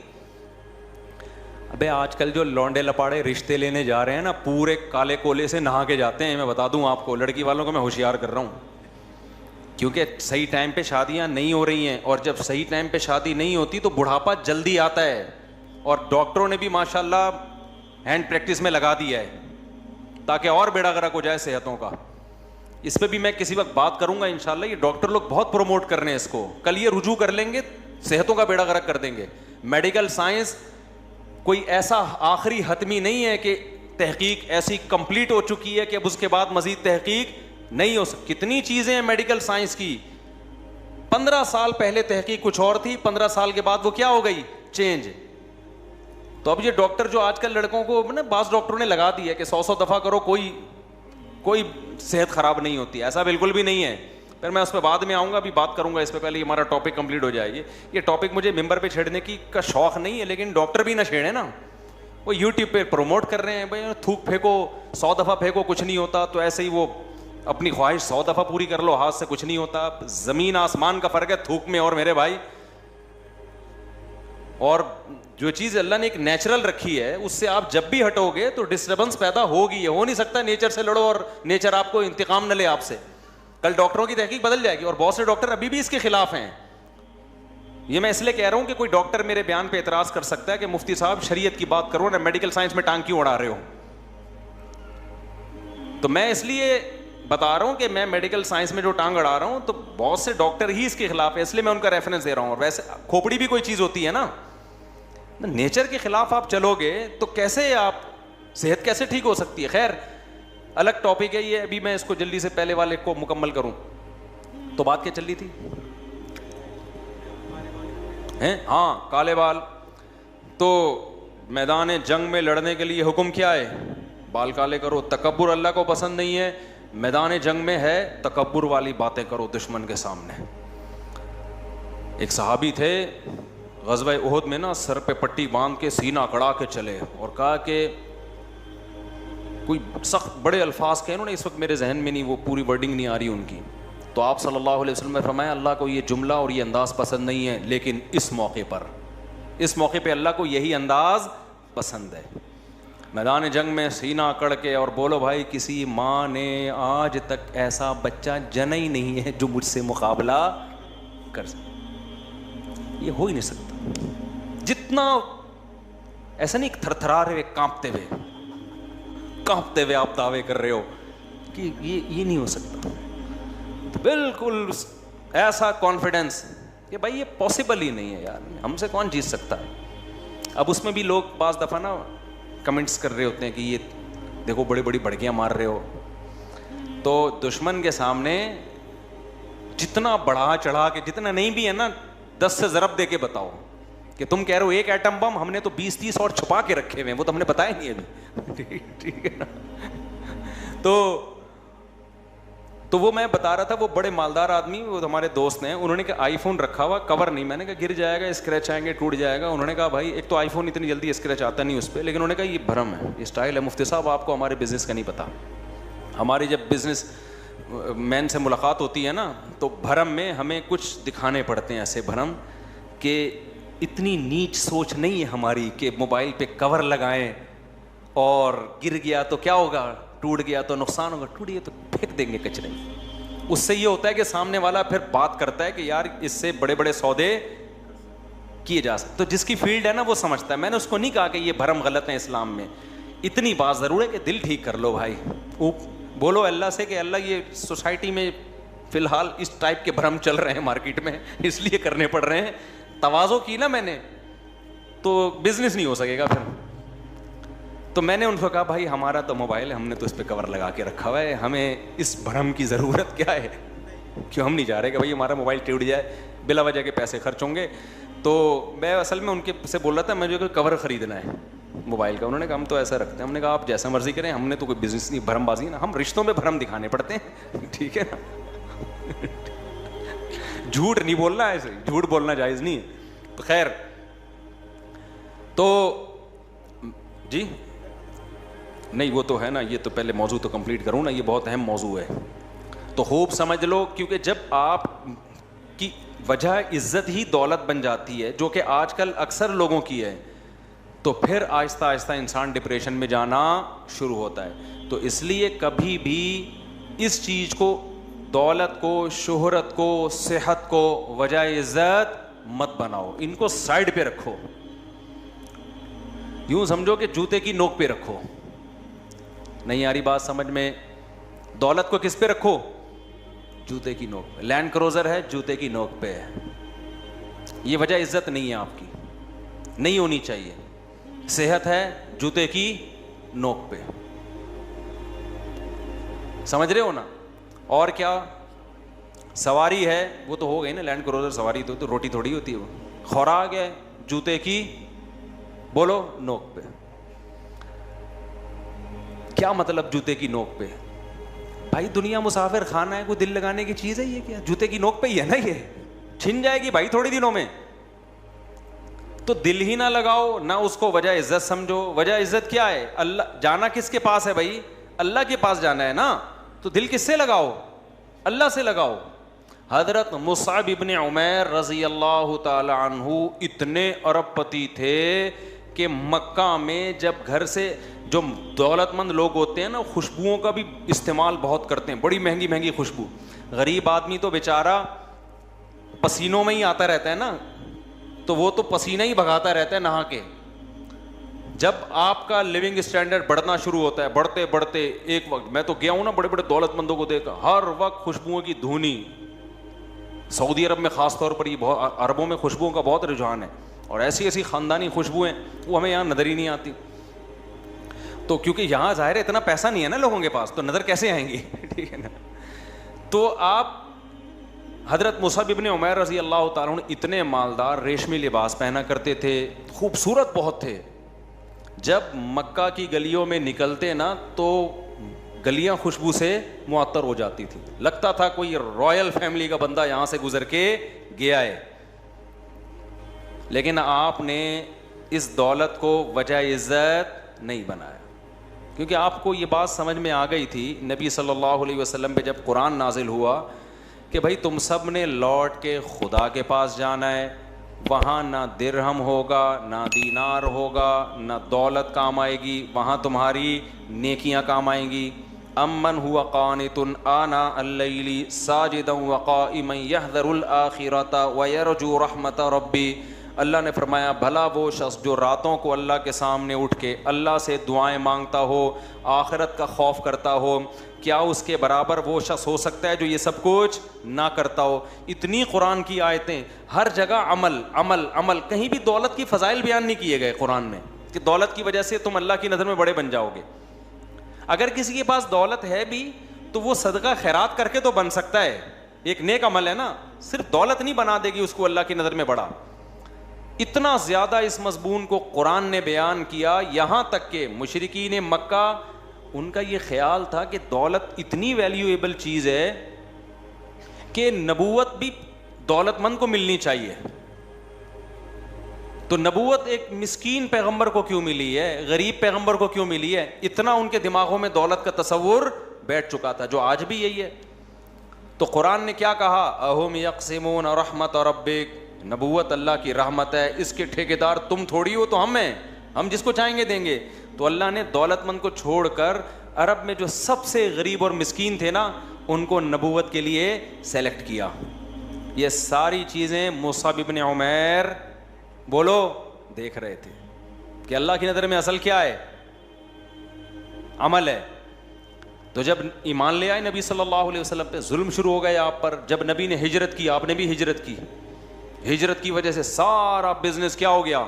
अबे आजकल जो लौंडे लपाड़े रिश्ते लेने जा रहे हैं ना, पूरे काले कोले से नहा के जाते हैं। मैं बता दूं आपको, लड़की वालों को मैं होशियार कर रहा हूँ, क्योंकि सही टाइम पे शादियाँ नहीं हो रही हैं, और जब सही टाइम पे शादी नहीं होती तो बुढ़ापा जल्दी आता है। और डॉक्टरों ने भी माशाल्लाह हैंड प्रैक्टिस में लगा दिया है ताकि और बेड़ा गर्क हो जाए सेहतों का। इस पर भी मैं किसी वक्त बात करूंगा इंशाल्लाह। ये डॉक्टर लोग बहुत प्रमोट कर रहे हैं इसको, कल ये रुजू कर लेंगे, सेहतों का बेड़ा गर्क कर देंगे। मेडिकल साइंस कोई ऐसा आखिरी हतमी नहीं है कि तहकीक ऐसी कंप्लीट हो चुकी है कि अब उसके बाद मजीद तहकीक नहीं हो सकती। कितनी चीजें हैं मेडिकल साइंस की, 15 साल पहले तहकीक कुछ और थी, 15 साल के बाद वो क्या हो गई, चेंज। तो अब ये डॉक्टर जो आजकल लड़कों को ना, बास डॉक्टरों ने लगा दिया कि 100 दफा करो कोई सेहत खराब नहीं होती, ऐसा बिल्कुल भी नहीं है। फिर मैं उस पर बाद में आऊँगा, अभी बात करूँगा इस पर, पहले हमारा टॉपिक कंप्लीट हो जाएगी। ये टॉपिक मुझे मिंबर पे छेड़ने की का शौक नहीं है, लेकिन डॉक्टर भी ना छेड़े ना, वो यूट्यूब पे प्रमोट कर रहे हैं भाई थूक फेंको, 100 दफ़ा फेंको कुछ नहीं होता, तो ऐसे ही वो अपनी ख्वाहिश 100 दफ़ा पूरी कर लो, हाथ से कुछ नहीं होता। ज़मीन आसमान का फ़र्क है थूक में और मेरे भाई। और जो चीज़ अल्लाह ने एक नेचुरल रखी है उससे आप जब भी हटोगे तो डिस्टर्बेंस पैदा होगी। ये हो नहीं सकता नेचर से लड़ो और नेचर आपको इंतकाम न ले आपसे। कल डॉक्टरों की तहकीक बदल जाएगी, और बहुत से डॉक्टर अभी भी इसके खिलाफ हैं। ये मैं इसलिए कह रहा हूं कि कोई डॉक्टर मेरे बयान पे एतराज कर सकता है कि मुफ्ती साहब शरीयत की बात करो ना, मेडिकल साइंस में टांग क्यों उड़ा रहे हो। तो मैं इसलिए बता रहा हूं कि मैं मेडिकल साइंस में जो टांग अड़ा रहा हूं तो बहुत से डॉक्टर ही इसके खिलाफ है, इसलिए मैं उनका रेफरेंस दे रहा हूं। और वैसे खोपड़ी भी कोई चीज होती है ना, नेचर के खिलाफ आप चलोगे तो कैसे आप सेहत कैसे ठीक हो सकती है। खैर अलग टॉपिक है ये, अभी मैं इसको जल्दी से पहले वाले को मुकम्मल करूं। तो बात क्या चल रही थी हैं? हाँ, काले बाल। तो मैदान जंग में लड़ने के लिए हुक्म क्या है, बाल काले करो। तकब्बुर अल्लाह को पसंद नहीं है, मैदान जंग में है तकब्बुर वाली बातें करो दुश्मन के सामने। एक सहाबी थे ग़ज़वा उहद में ना सर पे पट्टी बांध के सीना अकड़ा के चले और कहा कि कोई सख्त बड़े अल्फाज कहे, उन्होंने इस वक्त मेरे जहन में नहीं, वो पूरी वर्डिंग नहीं आ रही उनकी। तो आप सल्लल्लाहु अलैहि वसल्लम ने फरमाया अल्लाह को ये जुमला और ये अंदाज़ पसंद नहीं है, लेकिन इस मौके पे अल्लाह को यही अंदाज़ पसंद है। मैदान जंग में सीना अकड़ के और बोलो भाई, किसी माँ ने आज तक ऐसा बच्चा जना ही नहीं है जो मुझसे मुकाबला कर सके। ये हो ही नहीं सकता। जितना ऐसा नहीं थरथरा रहे हुए कांपते हुए आप दावे कर रहे हो कि ये नहीं हो सकता, तो बिल्कुल ऐसा कॉन्फिडेंस कि भाई ये पॉसिबल ही नहीं है यार, हमसे कौन जीत सकता है। अब उसमें भी लोग बाज़ दफ़ा ना कमेंट्स कर रहे होते हैं कि ये देखो बड़ी बड़ी भड़कियाँ मार रहे हो। तो दुश्मन के सामने जितना बढ़ा चढ़ा के, जितना नहीं भी है ना, 10 से ज़रब दे के बताओ कि तुम कह रहे हो एक एटम बम, हमने तो 20-30 और छुपा के रखे हुए हैं, वो तो हमने बताया नहीं अभी। ठीक है ना। तो वो मैं बता रहा था, वो बड़े मालदार आदमी, वो हमारे दोस्त हैं, उन्होंने कहा आईफोन रखा हुआ, कवर नहीं। मैंने कहा गिर जाएगा, स्क्रैच आएंगे, टूट जाएगा। उन्होंने कहा भाई एक तो आईफोन इतनी जल्दी स्क्रैच आता नहीं उस पर, लेकिन उन्होंने कहा ये भरम है, ये स्टाइल है। मुफ्ती साहब आपको हमारे बिजनेस का नहीं पता। हमारी जब बिजनेस मैन से मुलाकात होती है ना, तो भरम में हमें कुछ दिखाने पड़ते हैं, ऐसे भरम कि इतनी नीच सोच नहीं है हमारी कि मोबाइल पे कवर लगाएं और गिर गया तो क्या होगा, टूट गया तो नुकसान होगा, टूट गया तो फेंक देंगे कचरे में। उससे ये होता है कि सामने वाला फिर बात करता है कि यार इससे बड़े बड़े सौदे किए जा सकते। तो जिसकी फील्ड है ना वो समझता है। मैंने उसको नहीं कहा कि ये भरम गलत है इस्लाम में। इतनी बात ज़रूर है कि दिल ठीक कर लो भाई, बोलो अल्लाह से कि अल्लाह ये सोसाइटी में फ़िलहाल इस टाइप के भ्रम चल रहे हैं मार्केट में, इसलिए करने पड़ रहे हैं। तवाज़ो की ना मैंने, तो बिजनेस नहीं हो सकेगा फिर। तो मैंने उनको कहा भाई हमारा तो मोबाइल है, हमने तो इस पर कवर लगा के रखा हुआ है, हमें इस भ्रम की ज़रूरत क्या है, क्यों हम नहीं जा रहे कि भाई हमारा मोबाइल टूट जाए, बिला वजह के पैसे खर्च होंगे। तो मैं असल में उनके से बोल रहा था मुझे कोई कवर ख़रीदना है मोबाइल का। उन्होंने कहा हम तो ऐसा रखते हैं। हमने कहा आप जैसा मर्जी करें, हमने तो कोई बिजनेस नहीं, भरमबाजी ना, हम रिश्तों में भरम दिखाने पड़ते हैं। ठीक है ना। झूठ नहीं बोलना है, ऐसे झूठ बोलना जायज़ नहीं है। तो खैर, तो जी नहीं वो तो है ना, ये तो पहले मौजू तो कंप्लीट करूँ ना, ये बहुत अहम मौजू है, तो खूब समझ लो। क्योंकि जब आप की वजह इज्जत ही दौलत बन जाती है, जो कि आजकल अक्सर लोगों की है, तो फिर आहिस्ता आहिस्ता इंसान डिप्रेशन में जाना शुरू होता है। तो इसलिए कभी भी इस चीज़ को, दौलत को, शोहरत को, सेहत को वजह इज्जत मत बनाओ, इनको साइड पे रखो। यूं समझो कि जूते की नोक पे रखो। नहीं आ रही बात समझ में? दौलत को किस पे रखो? जूते की नोक पे। लैंड क्रूजर है, जूते की नोक पे है, ये वजह इज्जत नहीं है आपकी, नहीं होनी चाहिए। सेहत है, जूते की नोक पे, समझ रहे हो ना। और क्या, सवारी है, वो तो हो गई ना, लैंड क्रूजर सवारी तो रोटी थोड़ी होती है वो। खुराक है, जूते की बोलो नोक पे। क्या मतलब जूते की नोक पे? भाई दुनिया मुसाफिर खाना है, कोई दिल लगाने की चीज है ये? क्या जूते की नोक पे ही है ना, ये छिन जाएगी भाई थोड़ी दिनों में। तो दिल ही ना लगाओ, ना उसको वजह इज्जत समझो। वजह इज्जत क्या है? अल्लाह। जाना किसके पास है भाई? अल्लाह के पास जाना है ना, तो दिल किससे लगाओ? अल्लाह से लगाओ। हजरत मुसाब इब्न उमैर रजी अल्लाह ताला अन्हु इतने अरबपति थे कि मक्का में जब घर से, जो दौलतमंद लोग होते हैं ना, खुशबुओं का भी इस्तेमाल बहुत करते हैं, बड़ी महंगी महंगी खुशबू। गरीब आदमी तो बेचारा पसीनों में ही आता रहता है ना, तो वो तो पसीना ही भगाता रहता है नहा के। जब आपका लिविंग स्टैंडर्ड बढ़ना शुरू होता है, बढ़ते बढ़ते एक वक्त, मैं तो गया हूं ना बड़े बड़े दौलतमंदों को देखा, हर वक्त खुशबुओं की धुनी। सऊदी अरब में खास तौर पर ये बहुत, अरबों में खुशबुओं का बहुत रुझान है, और ऐसी ऐसी खानदानी खुशबुएं वो हमें यहाँ नजर ही नहीं आती। तो क्योंकि यहाँ जाहिर है इतना पैसा नहीं है ना लोगों के पास, तो नजर कैसे आएंगी? ठीक है ना। तो आप हजरत मुसाब इब्न उमैर रजी अल्लाह ताला अन्हु इतने मालदार, रेशमी लिबास पहना करते थे, खूबसूरत बहुत थे। जब मक्का की गलियों में निकलते ना, तो गलियां खुशबू से मुअत्तर हो जाती थी, लगता था कोई रॉयल फैमिली का बंदा यहाँ से गुजर के गया है। लेकिन आपने इस दौलत को वजह इज़्ज़त नहीं बनाया, क्योंकि आपको ये बात समझ में आ गई थी नबी सल्लल्लाहु अलैहि वसल्लम पे जब कुरान नाजिल हुआ कि भाई तुम सब ने लौट के खुदा के पास जाना है, वहाँ ना दिरहम होगा, ना दीनार होगा, ना दौलत काम आएगी, वहाँ तुम्हारी नेकियां काम आएंगी। अम्मन हुआ कानितुन आना अल्लैली साजिदन व काइमन यहज़रुल आखिरता व यरजू रहमत रब्बी। अल्लाह ने फरमाया भला वो शख्स जो रातों को अल्लाह के सामने उठ के अल्लाह से दुआएं मांगता हो, आखिरत का खौफ करता हो, क्या उसके बराबर वो शख्स हो सकता है जो ये सब कुछ ना करता हो। इतनी कुरान की आयतें, हर जगह अमल अमल अमल, कहीं भी दौलत की फ़ज़ाइल बयान नहीं किए गए कुरान में कि दौलत की वजह से तुम अल्लाह की नज़र में बड़े बन जाओगे। अगर किसी के पास दौलत है भी तो वो सदका खैरात करके तो बन सकता है, एक नेक अमल है ना, सिर्फ दौलत नहीं बना देगी उसको अल्लाह की नज़र में बड़ा। इतना ज़्यादा इस मज़मून को कुरान ने बयान किया, यहाँ तक कि मुशरिकीन मक्का, उनका ये ख्याल था कि दौलत इतनी वैल्यूएबल चीज़ है कि नबूवत भी दौलतमंद को मिलनी चाहिए। तो नबूवत एक मिस्कीन पैगंबर को क्यों मिली है, गरीब पैगंबर को क्यों मिली है? इतना उनके दिमागों में दौलत का तसव्वुर बैठ चुका था, जो आज भी यही है। तो कुरान ने क्या कहा, अहुम यक़सिमून रहमत रब्बिक, नबूवत अल्लाह की रहमत है, इसके ठेकेदार तुम थोड़ी हो, तो हम हैं, हम जिसको चाहेंगे देंगे। तो अल्लाह ने दौलतमंद को छोड़कर अरब में जो सबसे गरीब और मिस्कीन थे ना, उनको नबूवत के लिए सेलेक्ट किया। ये सारी चीज़ें मुसअब इब्न उमैर बोलो देख रहे थे कि अल्लाह की नज़र में असल क्या है, अमल है। तो जब ईमान ले आए नबी सल्लल्लाहु अलैहि वसल्लम पे, जुल्म शुरू हो गए आप पर। जब नबी ने हिजरत की, आपने भी हिजरत की, हिजरत की वजह से सारा बिजनेस क्या हो गया,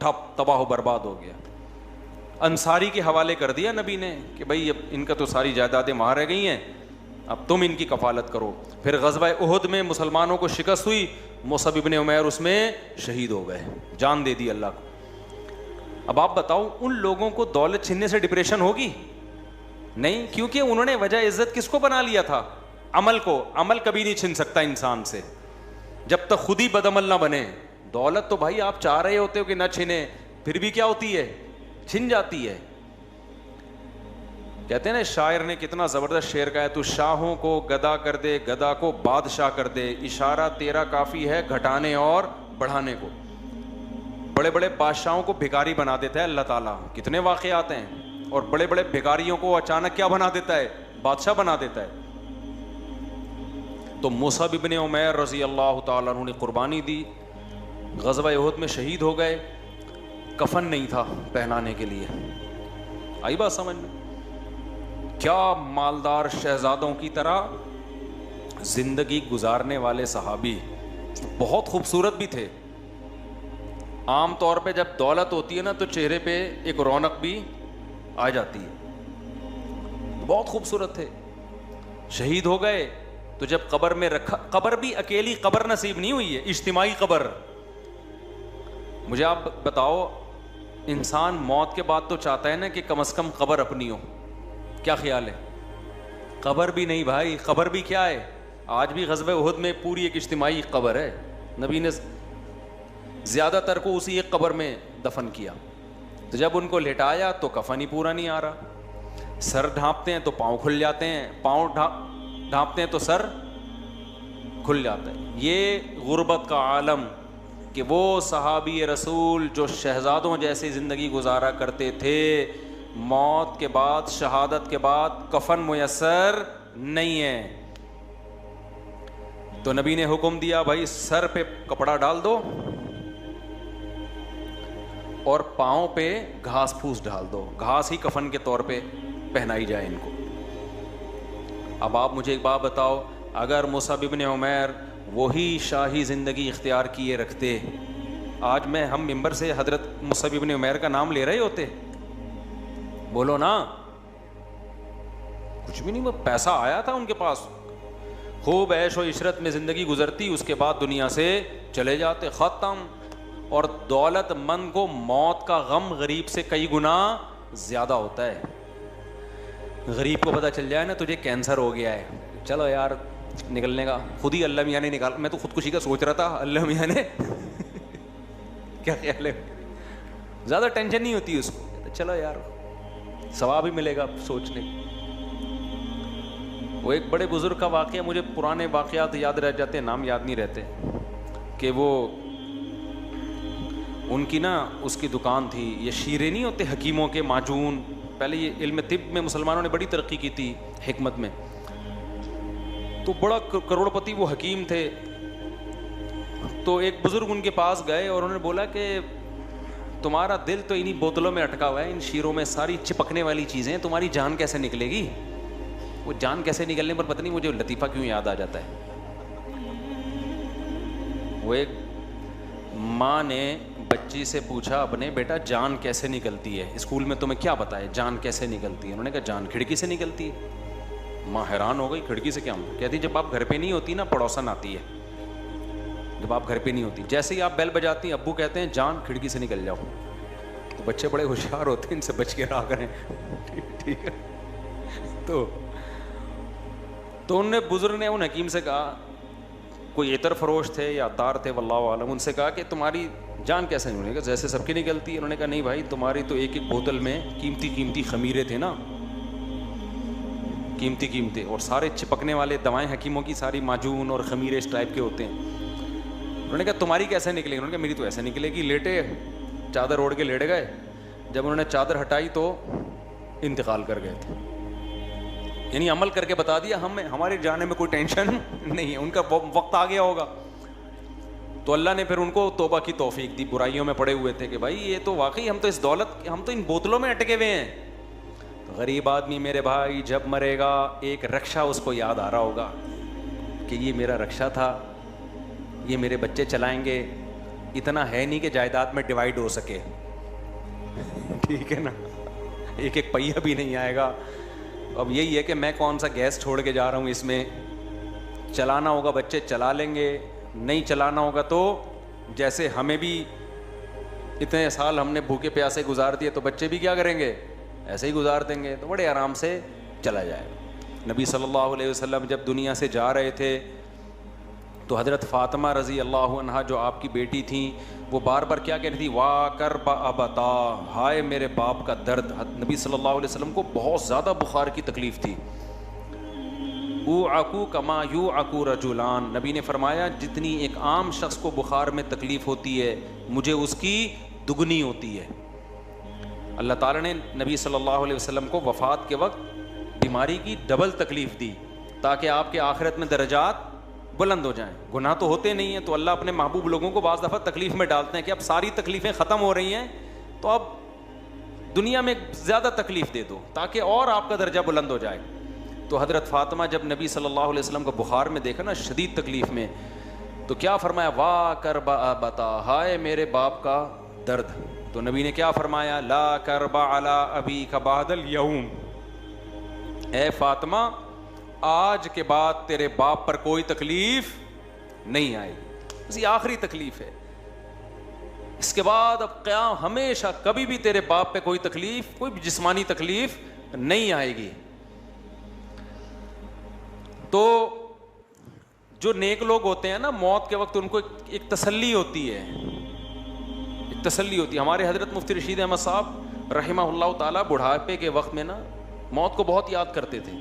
ठप, तबाह बर्बाद हो गया। अंसारी के हवाले कर दिया नबी ने कि भाई अब इनका तो सारी जायदादें वहाँ रह गई हैं, अब तुम इनकी कफालत करो। फिर ग़ज़वा उहद में मुसलमानों को शिकस्त हुई, मुसअब इब्न उमैर उसमें शहीद हो गए, जान दे दी अल्लाह को। अब आप बताओ, उन लोगों को दौलत छीनने से डिप्रेशन होगी? नहीं, क्योंकि उन्होंने वजह इज्जत किसको बना लिया था, अमल को। अमल कभी नहीं छिन सकता इंसान से जब तक खुद ही बदअमल ना बने। दौलत तो भाई आप चाह रहे होते हो कि ना छिने, फिर भी क्या होती है, छिन जाती है। कहते हैं ना, शायर ने कितना जबरदस्त शेर कहा है, तू शाहों को गदा कर दे, गदा को बादशाह कर दे, इशारा तेरा काफी है घटाने और बढ़ाने को। बड़े बड़े बादशाहों को भिखारी बना देता है अल्लाह ताला, कितने वाक़यात हैं। और बड़े बड़े भिखारियों को अचानक क्या बना देता है, बादशाह बना देता है। तो मुसअब इब्न उमैर रज़ी अल्लाह ताला अन्हु ने कुर्बानी दी, ग़ज़वा उहद में शहीद हो गए। कफन नहीं था पहनाने के लिए। आई बात समझ में? क्या मालदार शहजादों की तरह जिंदगी गुजारने वाले सहाबी, बहुत खूबसूरत भी थे। आम तौर पे जब दौलत होती है ना, तो चेहरे पे एक रौनक भी आ जाती है। बहुत खूबसूरत थे, शहीद हो गए। तो जब कब्र में रखा, कब्र भी अकेली कब्र नसीब नहीं हुई है, इज्तिमाई कब्र। मुझे आप बताओ, इंसान मौत के बाद तो चाहता है ना कि कम से कम कब्र अपनी हो, क्या ख्याल है? कब्र भी नहीं भाई, कब्र भी क्या है, आज भी ग़ज़वा उहद में पूरी एक इज्तिमाई कब्र है। नबी ने ज़्यादातर को उसी एक कब्र में दफन किया। तो जब उनको लेटाया तो कफन ही पूरा नहीं आ रहा, सर ढांपते हैं तो पाँव खुल जाते हैं, पाँव ढांपते हैं तो सर खुल जाता है। ये गुर्बत का आलम कि वो सहाबी रसूल जो शहजादों जैसी ज़िंदगी गुजारा करते थे, मौत के बाद, शहादत के बाद कफन मुयस्सर नहीं है। तो नबी ने हुक्म दिया, भाई सर पे कपड़ा डाल दो और पाँव पे घास फूस डाल दो, घास ही कफन के तौर पे पहनाई जाए इनको। अब आप मुझे एक बात बताओ, अगर मुसअब इब्न उमैर वही शाही ज़िंदगी इख्तियार किए रखते, आज मैं हम मिंबर से हज़रत मुसअब इब्न उमैर का नाम ले रहे होते? बोलो ना, कुछ भी नहीं। वो पैसा आया था उनके पास, खूब ऐश और इशरत में ज़िंदगी गुजरती, उसके बाद दुनिया से चले जाते, ख़त्म। और दौलतमंद को मौत का गम गरीब से कई गुना ज़्यादा होता है। गरीब को पता चल जाए ना तुझे कैंसर हो गया है, चलो यार निकलने का, खुद ही अल्लाह मियाँ ने निकाल, मैं तो खुदकुशी का सोच रहा था, अल्लाह मियाँ ने क्या ख्याल है? ज्यादा टेंशन नहीं होती उसको, कहते चलो यार सवाब ही मिलेगा सोचने। वो एक बड़े बुजुर्ग का वाकया, मुझे पुराने वाकयात याद रह जाते हैं, नाम याद नहीं रहते, कि वो उनकी ना उसकी दुकान थी, ये शीरे नहीं होते हकीमों के, माजून, पहले ये इल्म तिब में मुसलमानों ने बड़ी तरक्की की थी हिकमत में, तो बड़ा करोड़पति वो हकीम थे। तो एक बुजुर्ग उनके पास गए और उन्होंने बोला कि तुम्हारा दिल तो इन्हीं बोतलों में अटका हुआ है, इन शीरों में सारी चिपकने वाली चीज़ें, तुम्हारी जान कैसे निकलेगी? वो जान कैसे निकलने पर पता नहीं मुझे लतीफ़ा क्यों याद आ जाता है। वो एक माँ ने बच्ची से पूछा अपने, बेटा जान कैसे निकलती है? स्कूल में तुम्हें क्या बताया जान कैसे निकलती है? उन्होंने कहा जान खिड़की से निकलती है। माँ हैरान हो गई, खिड़की से क्या? कहती जब आप घर पे नहीं होती ना, पड़ोसन आती है, जब आप घर पे नहीं होती, जैसे ही आप बेल बजाती, अब्बू कहते हैं जान खिड़की से निकल जाओ। तो बच्चे बड़े होशियार होते हैं, इनसे बच के रहा करें। ठीक है। तो उनने बुजुर्ग ने उन हकीम से कहा, कोई इतर फरोश थे या अतार थे वल्लाहु आलम, उनसे कहा कि तुम्हारी जान कैसे नहीं? उन्होंने कहा जैसे सबकी निकलती है। उन्होंने कहा नहीं भाई, तुम्हारी तो एक एक बोतल में कीमती कीमती खमीरे थे ना, कीमती कीमती, और सारे चिपकने वाले दवाएं हकीमों की सारी माजून और खमीरे इस टाइप के होते हैं। उन्होंने कहा तुम्हारी कैसे निकलेगी? उन्होंने कहा मेरी तो ऐसे निकलेगी। लेटे, चादर ओढ़ के लेट गए, जब उन्होंने चादर हटाई तो इंतकाल कर गए थे। यानी अमल करके बता दिया, हमारे जाने में कोई टेंशन नहीं है, उनका वक्त आ गया होगा। तो अल्लाह ने फिर उनको तौबा की तौफीक दी, बुराइयों में पड़े हुए थे कि भाई ये तो वाकई हम तो इस दौलत, हम तो इन बोतलों में अटके हुए हैं। तो गरीब आदमी मेरे भाई जब मरेगा, एक रक्षा उसको याद आ रहा होगा कि ये मेरा रक्षा था, ये मेरे बच्चे चलाएंगे, इतना है नहीं कि जायदाद में डिवाइड हो सके। ठीक है ना, एक एक पहिया भी नहीं आएगा। अब यही है कि मैं कौन सा गैस छोड़ के जा रहा हूँ, इसमें चलाना होगा बच्चे चला लेंगे, नहीं चलाना होगा तो जैसे हमें भी इतने साल हमने भूखे प्यासे गुजार दिए, तो बच्चे भी क्या करेंगे, ऐसे ही गुजार देंगे, तो बड़े आराम से चला जाएगा। नबी सल्लल्लाहु अलैहि वसल्लम जब दुनिया से जा रहे थे तो हज़रत फ़ातिमा रज़ी अल्लाह अन्हा जो आपकी बेटी थी, वो बार बार क्या कह रही थी, वाह कर बता, हाय मेरे बाप का दर्द। नबी सल्लल्लाहु अलैहि वसल्लम को बहुत ज़्यादा बुखार की तकलीफ़ थी। ऊ आकू कमा यू आकू रजुलान, नबी ने फरमाया जितनी एक आम शख्स को बुखार में तकलीफ़ होती है, मुझे उसकी दुगनी होती है। अल्लाह ताला ने नबी सल्लल्लाहु अलैहि वसल्लम को वफ़ात के वक्त बीमारी की डबल तकलीफ़ दी ताकि आपके आखिरत में दर्जात बुलंद हो जाएं। गुनाह तो होते नहीं हैं, तो अल्लाह अपने महबूब लोगों को बाज़ दफ़ा तकलीफ़ में डालते हैं कि अब सारी तकलीफ़ें ख़त्म हो रही हैं, तो अब दुनिया में ज़्यादा तकलीफ़ दे दो ताकि और आपका दर्जा बुलंद हो जाए। तो हज़रत फ़ातिमा जब नबी सल्लल्लाहु अलैहि वसल्लम को बुखार में देखा ना, शदीद तकलीफ़ में, तो क्या फ़रमाया, वाह कर बता, हाय मेरे बाप का दर्द। तो नबी ने क्या फ़रमाया, ला करबा अला अबी का बादल यऊम, ए फ़ातिमा आज के बाद तेरे बाप पर कोई तकलीफ नहीं आएगी, बस ये आखिरी तकलीफ है, इसके बाद अब क्या हमेशा कभी भी तेरे बाप पे कोई तकलीफ, कोई भी जिस्मानी तकलीफ नहीं आएगी। तो जो नेक लोग होते हैं ना, मौत के वक्त उनको एक तसल्ली होती है, एक तसल्ली होती है। हमारे हजरत मुफ्ती रशीद अहमद साहब रहमहुल्लाह ताला बुढ़ापे के वक्त में ना मौत को बहुत याद करते थे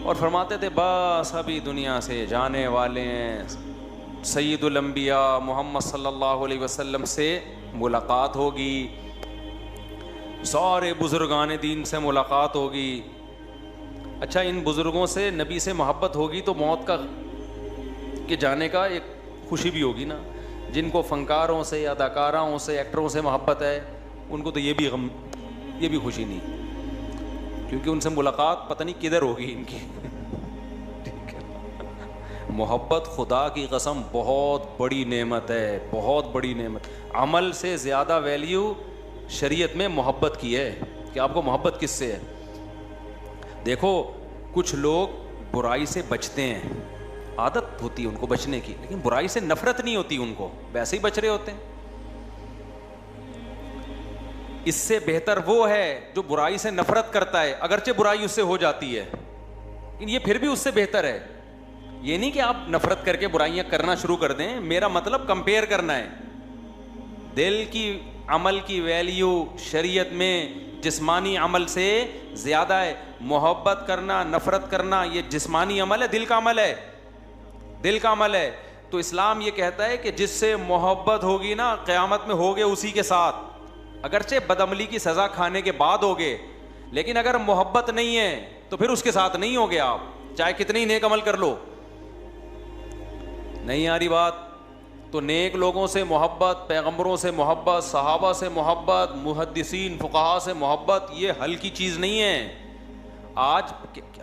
और फरमाते थे, बस अभी दुनिया से जाने वाले हैं, सैयदुल अंबिया मोहम्मद सल्लल्लाहु अलैहि वसल्लम से मुलाकात होगी, सारे बुजुर्गान दीन से मुलाकात होगी। अच्छा, इन बुजुर्गों से, नबी से मोहब्बत होगी तो मौत का के जाने का एक खुशी भी होगी ना। जिनको फनकारों से, अदाकाराओं से, एक्टरों से मोहब्बत है, उनको तो ये भी गम, ये भी खुशी नहीं, क्योंकि उनसे मुलाकात पता नहीं किधर होगी इनकी। ठीक है, मोहब्बत खुदा की कसम बहुत बड़ी नेमत है, बहुत बड़ी नेमत। अमल से ज़्यादा वैल्यू शरीयत में मोहब्बत की है कि आपको मोहब्बत किससे है। देखो, कुछ लोग बुराई से बचते हैं, आदत होती है उनको बचने की, लेकिन बुराई से नफरत नहीं होती उनको, वैसे ही बच रहे होते हैं। इससे बेहतर वो है जो बुराई से नफरत करता है, अगरचे बुराई उससे हो जाती है, लेकिन ये फिर भी उससे बेहतर है। ये नहीं कि आप नफरत करके बुराइयां करना शुरू कर दें, मेरा मतलब कंपेयर करना है दिल की अमल की वैल्यू शरीयत में जिस्मानी अमल से ज्यादा है। मोहब्बत करना, नफरत करना, ये जिस्मानी अमल है, दिल का अमल है, दिल का अमल है। तो इस्लाम ये कहता है कि जिससे मोहब्बत होगी ना, क़यामत में होगे उसी के साथ, अगरचे बदअमली की सजा खाने के बाद होगे, लेकिन अगर मोहब्बत नहीं है तो फिर उसके साथ नहीं होगे आप, चाहे कितनी नेक अमल कर लो। नहीं आ रही बात? तो नेक लोगों से मोहब्बत, पैगंबरों से मोहब्बत, सहाबा से मोहब्बत, मुहद्दिसीन फुक़हा से मोहब्बत, ये हल्की चीज़ नहीं है। आज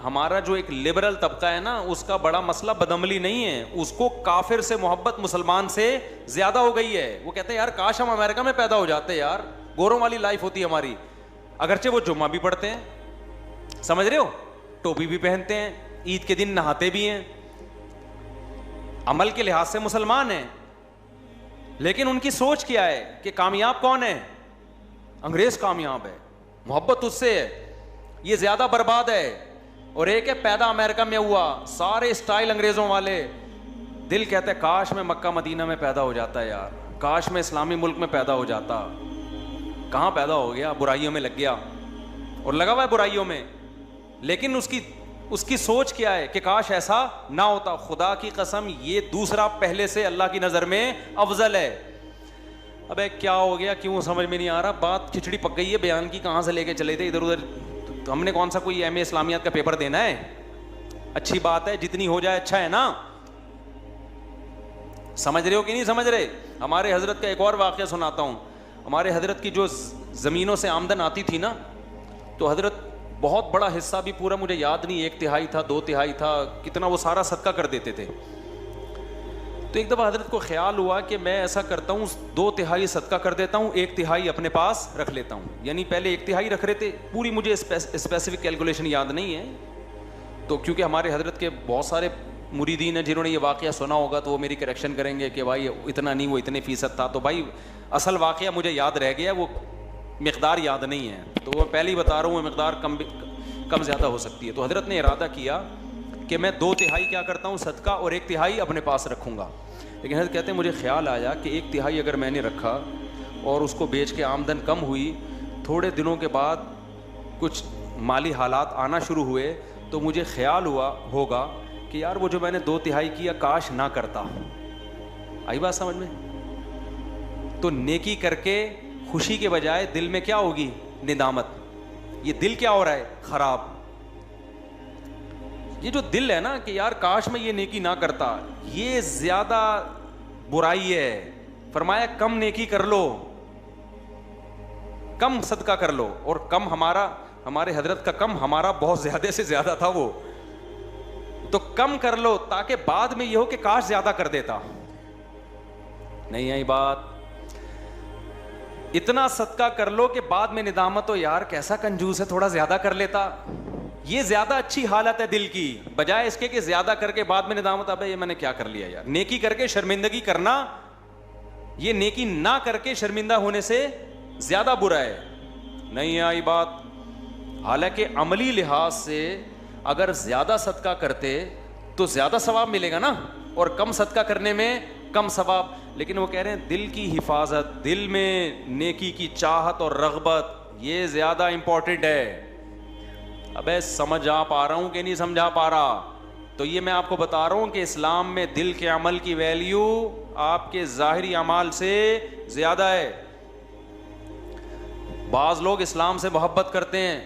हमारा जो एक लिबरल तबका है ना, उसका बड़ा मसला बदअमली नहीं है, उसको काफिर से मोहब्बत मुसलमान से ज़्यादा हो गई है। वो कहते हैं यार काश हम अमेरिका में पैदा हो जाते, यार गोरों वाली लाइफ होती हमारी। अगरचे वो जुम्मा भी पढ़ते हैं, समझ रहे हो, टोपी भी पहनते हैं, ईद के दिन नहाते भी हैं, अमल के लिहाज से मुसलमान हैं, लेकिन उनकी सोच क्या है कि कामयाब कौन है? अंग्रेज कामयाब है, मोहब्बत उससे है, ये ज्यादा बर्बाद है। और एक है पैदा अमेरिका में हुआ, सारे स्टाइल अंग्रेजों वाले। दिल कहते हैं काश मैं मक्का मदीना में पैदा हो जाता है यार, काश मैं इस्लामी मुल्क में पैदा हो जाता। कहाँ पैदा हो गया? बुराइयों में लग गया और लगा हुआ है बुराइयों में। लेकिन उसकी सोच क्या है कि काश ऐसा ना होता। खुदा की कसम, ये दूसरा पहले से अल्लाह की नज़र में अफजल है। अबे क्या हो गया, क्यों समझ में नहीं आ रहा? बात खिचड़ी पक गई है, बयान की कहाँ से लेके चले थे इधर उधर। तो हमने कौन सा कोई एमए इस्लामियात का पेपर देना है? अच्छी बात है, जितनी हो जाए अच्छा है ना। समझ रहे हो कि नहीं समझ रहे? हमारे हजरत का एक और वाक़या सुनाता हूँ। हमारे हजरत की जो ज़मीनों से आमदन आती थी ना, तो हजरत बहुत बड़ा हिस्सा भी पूरा मुझे याद नहीं, 1/3 था, 2/3 था, कितना वो सारा सदका कर देते थे। तो एक दफ़ा हजरत को ख्याल हुआ कि मैं ऐसा करता हूँ, 2/3 सदका कर देता हूँ, 1/3 अपने पास रख लेता हूँ। यानी पहले 1/3 रख रहे थे, पूरी मुझे स्पेसिफिक कैलकुलेशन याद नहीं है। तो क्योंकि हमारे हजरत के बहुत सारे मुरीदीन हैं जिन्होंने ये वाक़या सुना होगा, तो वो मेरी करेक्शन करेंगे कि भाई इतना नहीं, वो इतने फ़ीसद था। तो भाई असल वाक़या मुझे याद रह गया, वो मिक़दार याद नहीं है, तो वो पहले ही बता रहा हूँ, मिक़दार कम ज़्यादा हो सकती है। तो हजरत ने इरादा किया कि मैं 2/3 क्या करता हूँ सदका और 1/3 अपने पास रखूँगा। लेकिन हजरत कहते हैं मुझे ख्याल आया कि 1/3 अगर मैंने रखा और उसको बेच के आमदन कम हुई, थोड़े दिनों के बाद कुछ माली हालात आना शुरू हुए, तो मुझे ख्याल हुआ होगा कि यार वो जो मैंने 2/3 किया काश ना करता। आई बात समझ में? तो नेकी करके खुशी के बजाय दिल में क्या होगी? निदामत। ये दिल क्या हो रहा है? खराब। ये जो दिल है ना कि यार काश मैं ये नेकी ना करता, ये ज्यादा बुराई है। फरमाया कम नेकी कर लो, कम सदका कर लो। और कम हमारे हजरत का कम हमारा बहुत ज्यादा से ज्यादा था वो, तो कम कर लो ताकि बाद में ये हो कि काश ज्यादा कर देता। नहीं आई बात? इतना सदका कर लो कि बाद में निदामत हो, यार कैसा कंजूस है, थोड़ा ज्यादा कर लेता। ये ज्यादा अच्छी हालत है दिल की, बजाय इसके कि ज्यादा करके बाद में निदामत, अबे ये मैंने क्या कर लिया यार। नेकी करके शर्मिंदगी करना, ये नेकी ना करके शर्मिंदा होने से ज्यादा बुरा है। नहीं आई बात? हालांकि अमली लिहाज से अगर ज्यादा सदका करते तो ज्यादा सवाब मिलेगा ना, और कम सदका करने में कम सवाब। लेकिन वो कह रहे हैं दिल की हिफाजत, दिल में नेकी की चाहत और रग़बत, ये ज्यादा इंपॉर्टेंट है। अबे समझ आ पा रहा हूं कि नहीं समझा पा रहा? तो ये मैं आपको बता रहा हूं कि इस्लाम में दिल के अमल की वैल्यू आपके ज़ाहिरी अमाल से ज्यादा है। बाज़ लोग इस्लाम से मोहब्बत करते हैं,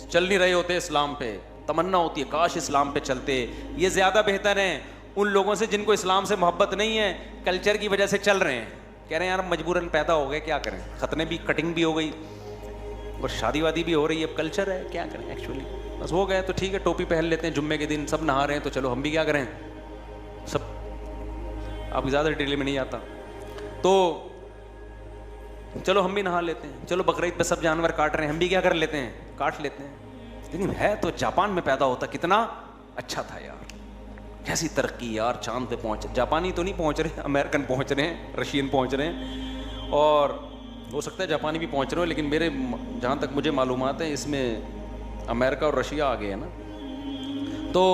चल नहीं रहे होते इस्लाम पे, तमन्ना होती है काश इस्लाम पे चलते। ये ज़्यादा बेहतर हैं उन लोगों से जिनको इस्लाम से मोहब्बत नहीं है, कल्चर की वजह से चल रहे हैं, कह रहे हैं यार मजबूरन पैदा हो गए, क्या करें, खतने भी, कटिंग भी हो गई और शादी वादी भी हो रही है, अब कल्चर है, क्या करें एक्चुअली, बस हो गए तो ठीक है, टोपी पहन लेते हैं, जुम्मे के दिन सब नहा रहे हैं तो चलो हम भी क्या करें, सब आप ज़्यादा डिटेल में नहीं आता तो चलो हम भी नहा लेते हैं, चलो बकरीद पे सब जानवर काट रहे हैं, हम भी क्या कर लेते हैं, काट लेते हैं। लेकिन है तो जापान में पैदा होता कितना अच्छा था यार, कैसी तरक्की यार, चांद पे पहुंचे। जापानी तो नहीं पहुंच रहे, अमेरिकन पहुंच रहे हैं, रशियन पहुंच रहे हैं, और हो सकता है जापानी भी पहुंच रहे हो, लेकिन मेरे जहाँ तक मुझे मालूमात है इसमें अमेरिका और रशिया आ गए हैं ना। तो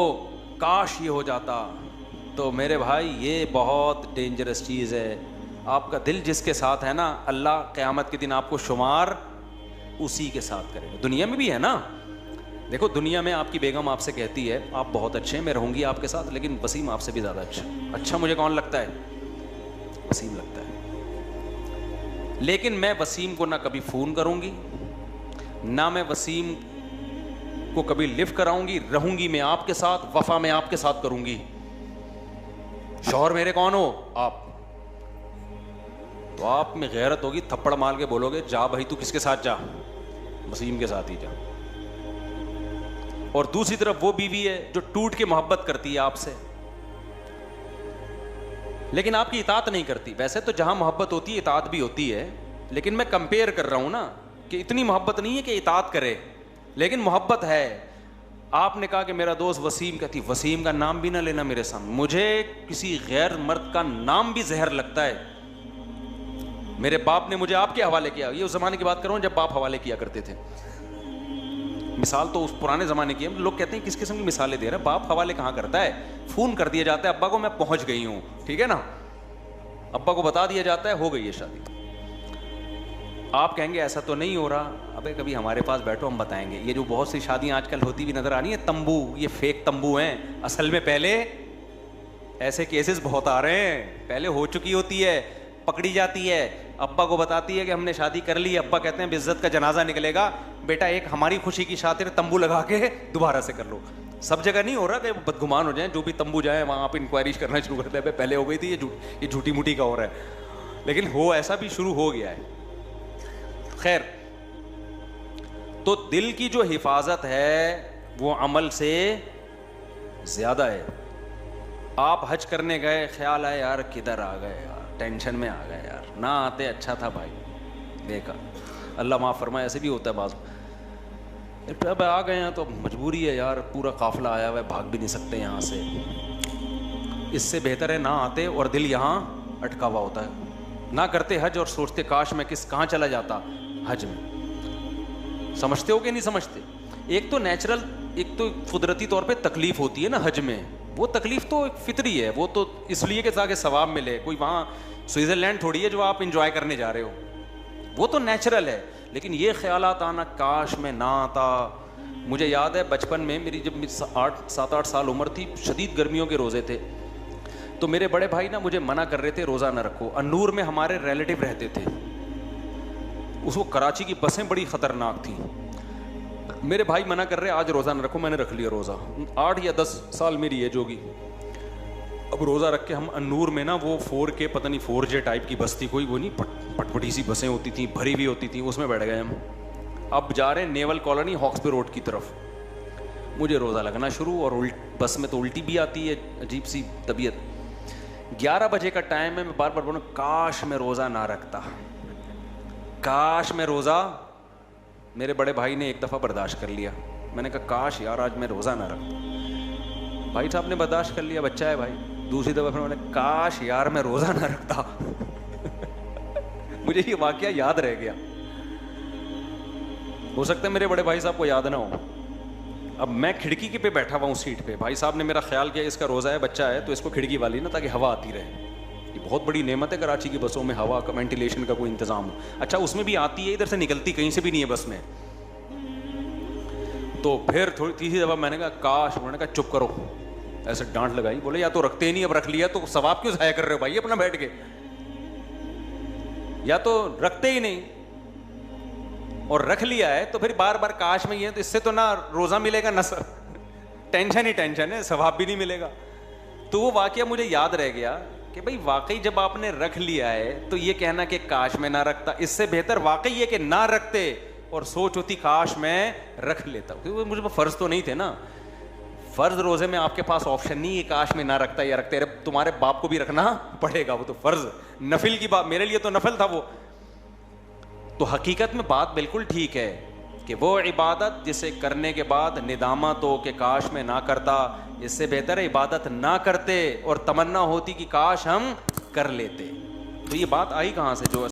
काश ये हो जाता। तो मेरे भाई ये बहुत डेंजरस चीज़ है। आपका दिल जिसके साथ है ना, अल्लाह क़यामत के दिन आपको शुमार उसी के साथ करेगा। दुनिया में भी है ना, देखो दुनिया में आपकी बेगम आपसे कहती है आप बहुत अच्छे हैं, मैं रहूंगी आपके साथ, लेकिन वसीम आपसे भी ज़्यादा अच्छा मुझे कौन लगता है? वसीम लगता है। लेकिन मैं वसीम को ना कभी फ़ोन करूंगी, ना मैं वसीम को कभी लिफ्ट कराऊंगी, रहूंगी मैं आपके साथ, वफा मैं आपके साथ करूंगी। शौहर मेरे कौन हो? आप। तो आप में गैरत होगी, थप्पड़ मार के बोलोगे जा भाई तू किसके साथ जा? वसीम के साथ ही जा। और दूसरी तरफ वो बीवी है जो टूट के मोहब्बत करती है आपसे, लेकिन आपकी इताअत नहीं करती। वैसे तो जहां मोहब्बत होती है इताअत भी होती है, लेकिन मैं कंपेयर कर रहा हूं ना कि इतनी मोहब्बत नहीं है कि इताअत करे, लेकिन मोहब्बत है। आपने कहा कि मेरा दोस्त वसीम, कहती वसीम का नाम भी ना लेना मेरे सामने, मुझे किसी गैर मर्द का नाम भी जहर लगता है। मेरे बाप ने मुझे आपके हवाले किया, ये उस जमाने की बात कर रहा हूं जब बाप हवाले किया करते थे। मिसाल तो उस पुराने जमाने की है। लोग कहते हैं किस किस्म की मिसालें दे रहे हैं, बाप हवाले कहाँ करता है? फोन कर दिया जाता है अब्बा को मैं पहुंच गई हूं, ठीक है ना, अब्बा को बता दिया जाता है हो गई है शादी। आप कहेंगे ऐसा तो नहीं हो रहा, अबे कभी हमारे पास बैठो हम बताएंगे। ये जो बहुत सी शादियां आजकल होती भी नजर आ रही है तंबू, ये फेक तंबू हैं। असल में पहले ऐसे केसेस बहुत आ रहे हैं, पहले हो चुकी होती है, पकड़ी जाती है, अब्बा को बताती है कि हमने शादी कर ली, अब्बा कहते हैं बेइज्जत का जनाजा निकलेगा, बेटा एक हमारी खुशी की खातिर तंबू लगा के दोबारा से कर लो। सब जगह नहीं हो रहा कि बदगुमान हो जाए, जो भी तंबू जाए वहाँ आप इंक्वायरी करना शुरू करते हैं, पहले हो गई थी ये झूठी मूठी का हो रहा है, लेकिन हो ऐसा भी शुरू हो गया है। खैर, तो दिल की जो हिफाजत है वो अमल से ज्यादा है। आप हज करने गए, ख्याल आया यार किधर आ गए यार, टेंशन में आ गए यार, ना आते अच्छा था भाई, देखा अल्लाह माफ़ फरमाए, ऐसे भी होता है बाज़। अब आ गए हैं तो मजबूरी है यार, पूरा काफिला आया हुआ है, भाग भी नहीं सकते यहाँ से। इससे बेहतर है ना आते और दिल यहाँ अटका हुआ होता है। ना करते हज और सोचते काश मैं कहाँ चला जाता हज में। समझते हो कि नहीं समझते? एक तो नेचुरल, एक तो कुदरती तौर पे तकलीफ होती है ना हज में, वो तकलीफ तो एक फितरी है, वो तो इसलिए कि ताकि सवाब मिले। कोई वहाँ स्विट्जरलैंड थोड़ी है जो आप इंजॉय करने जा रहे हो, वो तो नेचुरल है। लेकिन ये ख्यालात आना काश मैं ना आता। मुझे याद है बचपन में मेरी जब 7-8 साल उम्र थी, शदीद गर्मियों के रोज़े थे, तो मेरे बड़े भाई ना मुझे मना कर रहे थे रोज़ा ना रखो। अन्नूर में हमारे रिलेटिव रहते थे, उस वो कराची की बसें बड़ी ख़तरनाक थी। मेरे भाई मना कर रहे आज रोज़ा ना रखो, मैंने रख लिया रोज़ा। 8 या 10 साल मेरी एज होगी। अब रोज़ा रख के हम अन्नूर में ना वो 4K पता नहीं 4J टाइप की बस थी कोई, वो नहीं पटपटी सी बसें होती थी, भरी हुई होती थी, उसमें बैठ गए हम। अब जा रहे हैं नेवल कॉलोनी हॉक्सबे रोड की तरफ। मुझे रोज़ा लगना शुरू, और बस में तो उल्टी भी आती है, अजीब सी तबीयत। 11 बजे का टाइम है, मैं बार बार बोलूँ काश मैं रोज़ा ना रखता, काश मैं रोज़ा। मेरे बड़े भाई ने एक दफ़ा बर्दाश्त कर लिया, मैंने कहा काश यार आज मैं रोज़ा ना रखता। भाई साहब ने बर्दाश्त कर लिया, बच्चा है भाई। दूसरी दफ़ा फिर मैंने काश यार मैं रोज़ा ना रखता। मुझे ये वाकया याद रह गया, हो सकता है मेरे बड़े भाई साहब को याद ना हो। अब मैं खिड़की के पे बैठा हुआ हूँ सीट पे, भाई साहब ने मेरा ख्याल किया इसका रोज़ा है, बच्चा है, तो इसको खिड़की वाली ना, ताकि हवा आती रहे। ये बहुत बड़ी नेमत है कराची की बसों में, हवा का वेंटिलेशन का कोई इंतजाम हो। अच्छा उसमें भी आती है, इधर से निकलती कहीं से भी नहीं है बस में। तो फिर थोड़ी तीसरी दफ़ा मैंने कहा काश, उन्होंने कहा चुप करो, ऐसे डांट लगाई। बोले या तो रखते ही नहीं, अब रख लिया तो सवाब क्यों ज़ाया कर रहे हो भाई अपना बैठ के, या तो रखते ही नहीं और रख लिया है तो फिर बार बार काश में ये, तो इससे तो ना रोज़ा मिलेगा ना टेंशन ही टेंशन है, सवाब भी नहीं मिलेगा। तो वो वाकया मुझे याद रह गया कि भाई वाकई जब आपने रख लिया है तो ये कहना कि काश मैं ना रखता, इससे बेहतर वाकई ये कि ना रखते और सोच होती काश मैं रख लेता, क्योंकि मुझे फ़र्ज तो नहीं थे ना। फ़र्ज रोज़े में आपके पास ऑप्शन नहीं है काश में ना रखता या रखते, तुम्हारे बाप को भी रखना पड़ेगा, वो तो फ़र्ज नफिल की बात, मेरे लिए तो नफल था वो। तो हकीकत में बात बिल्कुल ठीक है कि वो इबादत जिसे करने के बाद निदामत हो कि काश मैं ना करता, इससे बेहतर है इबादत ना करते और तमन्ना होती कि काश हम कर लेते। तो ये बात आई कहाँ से जो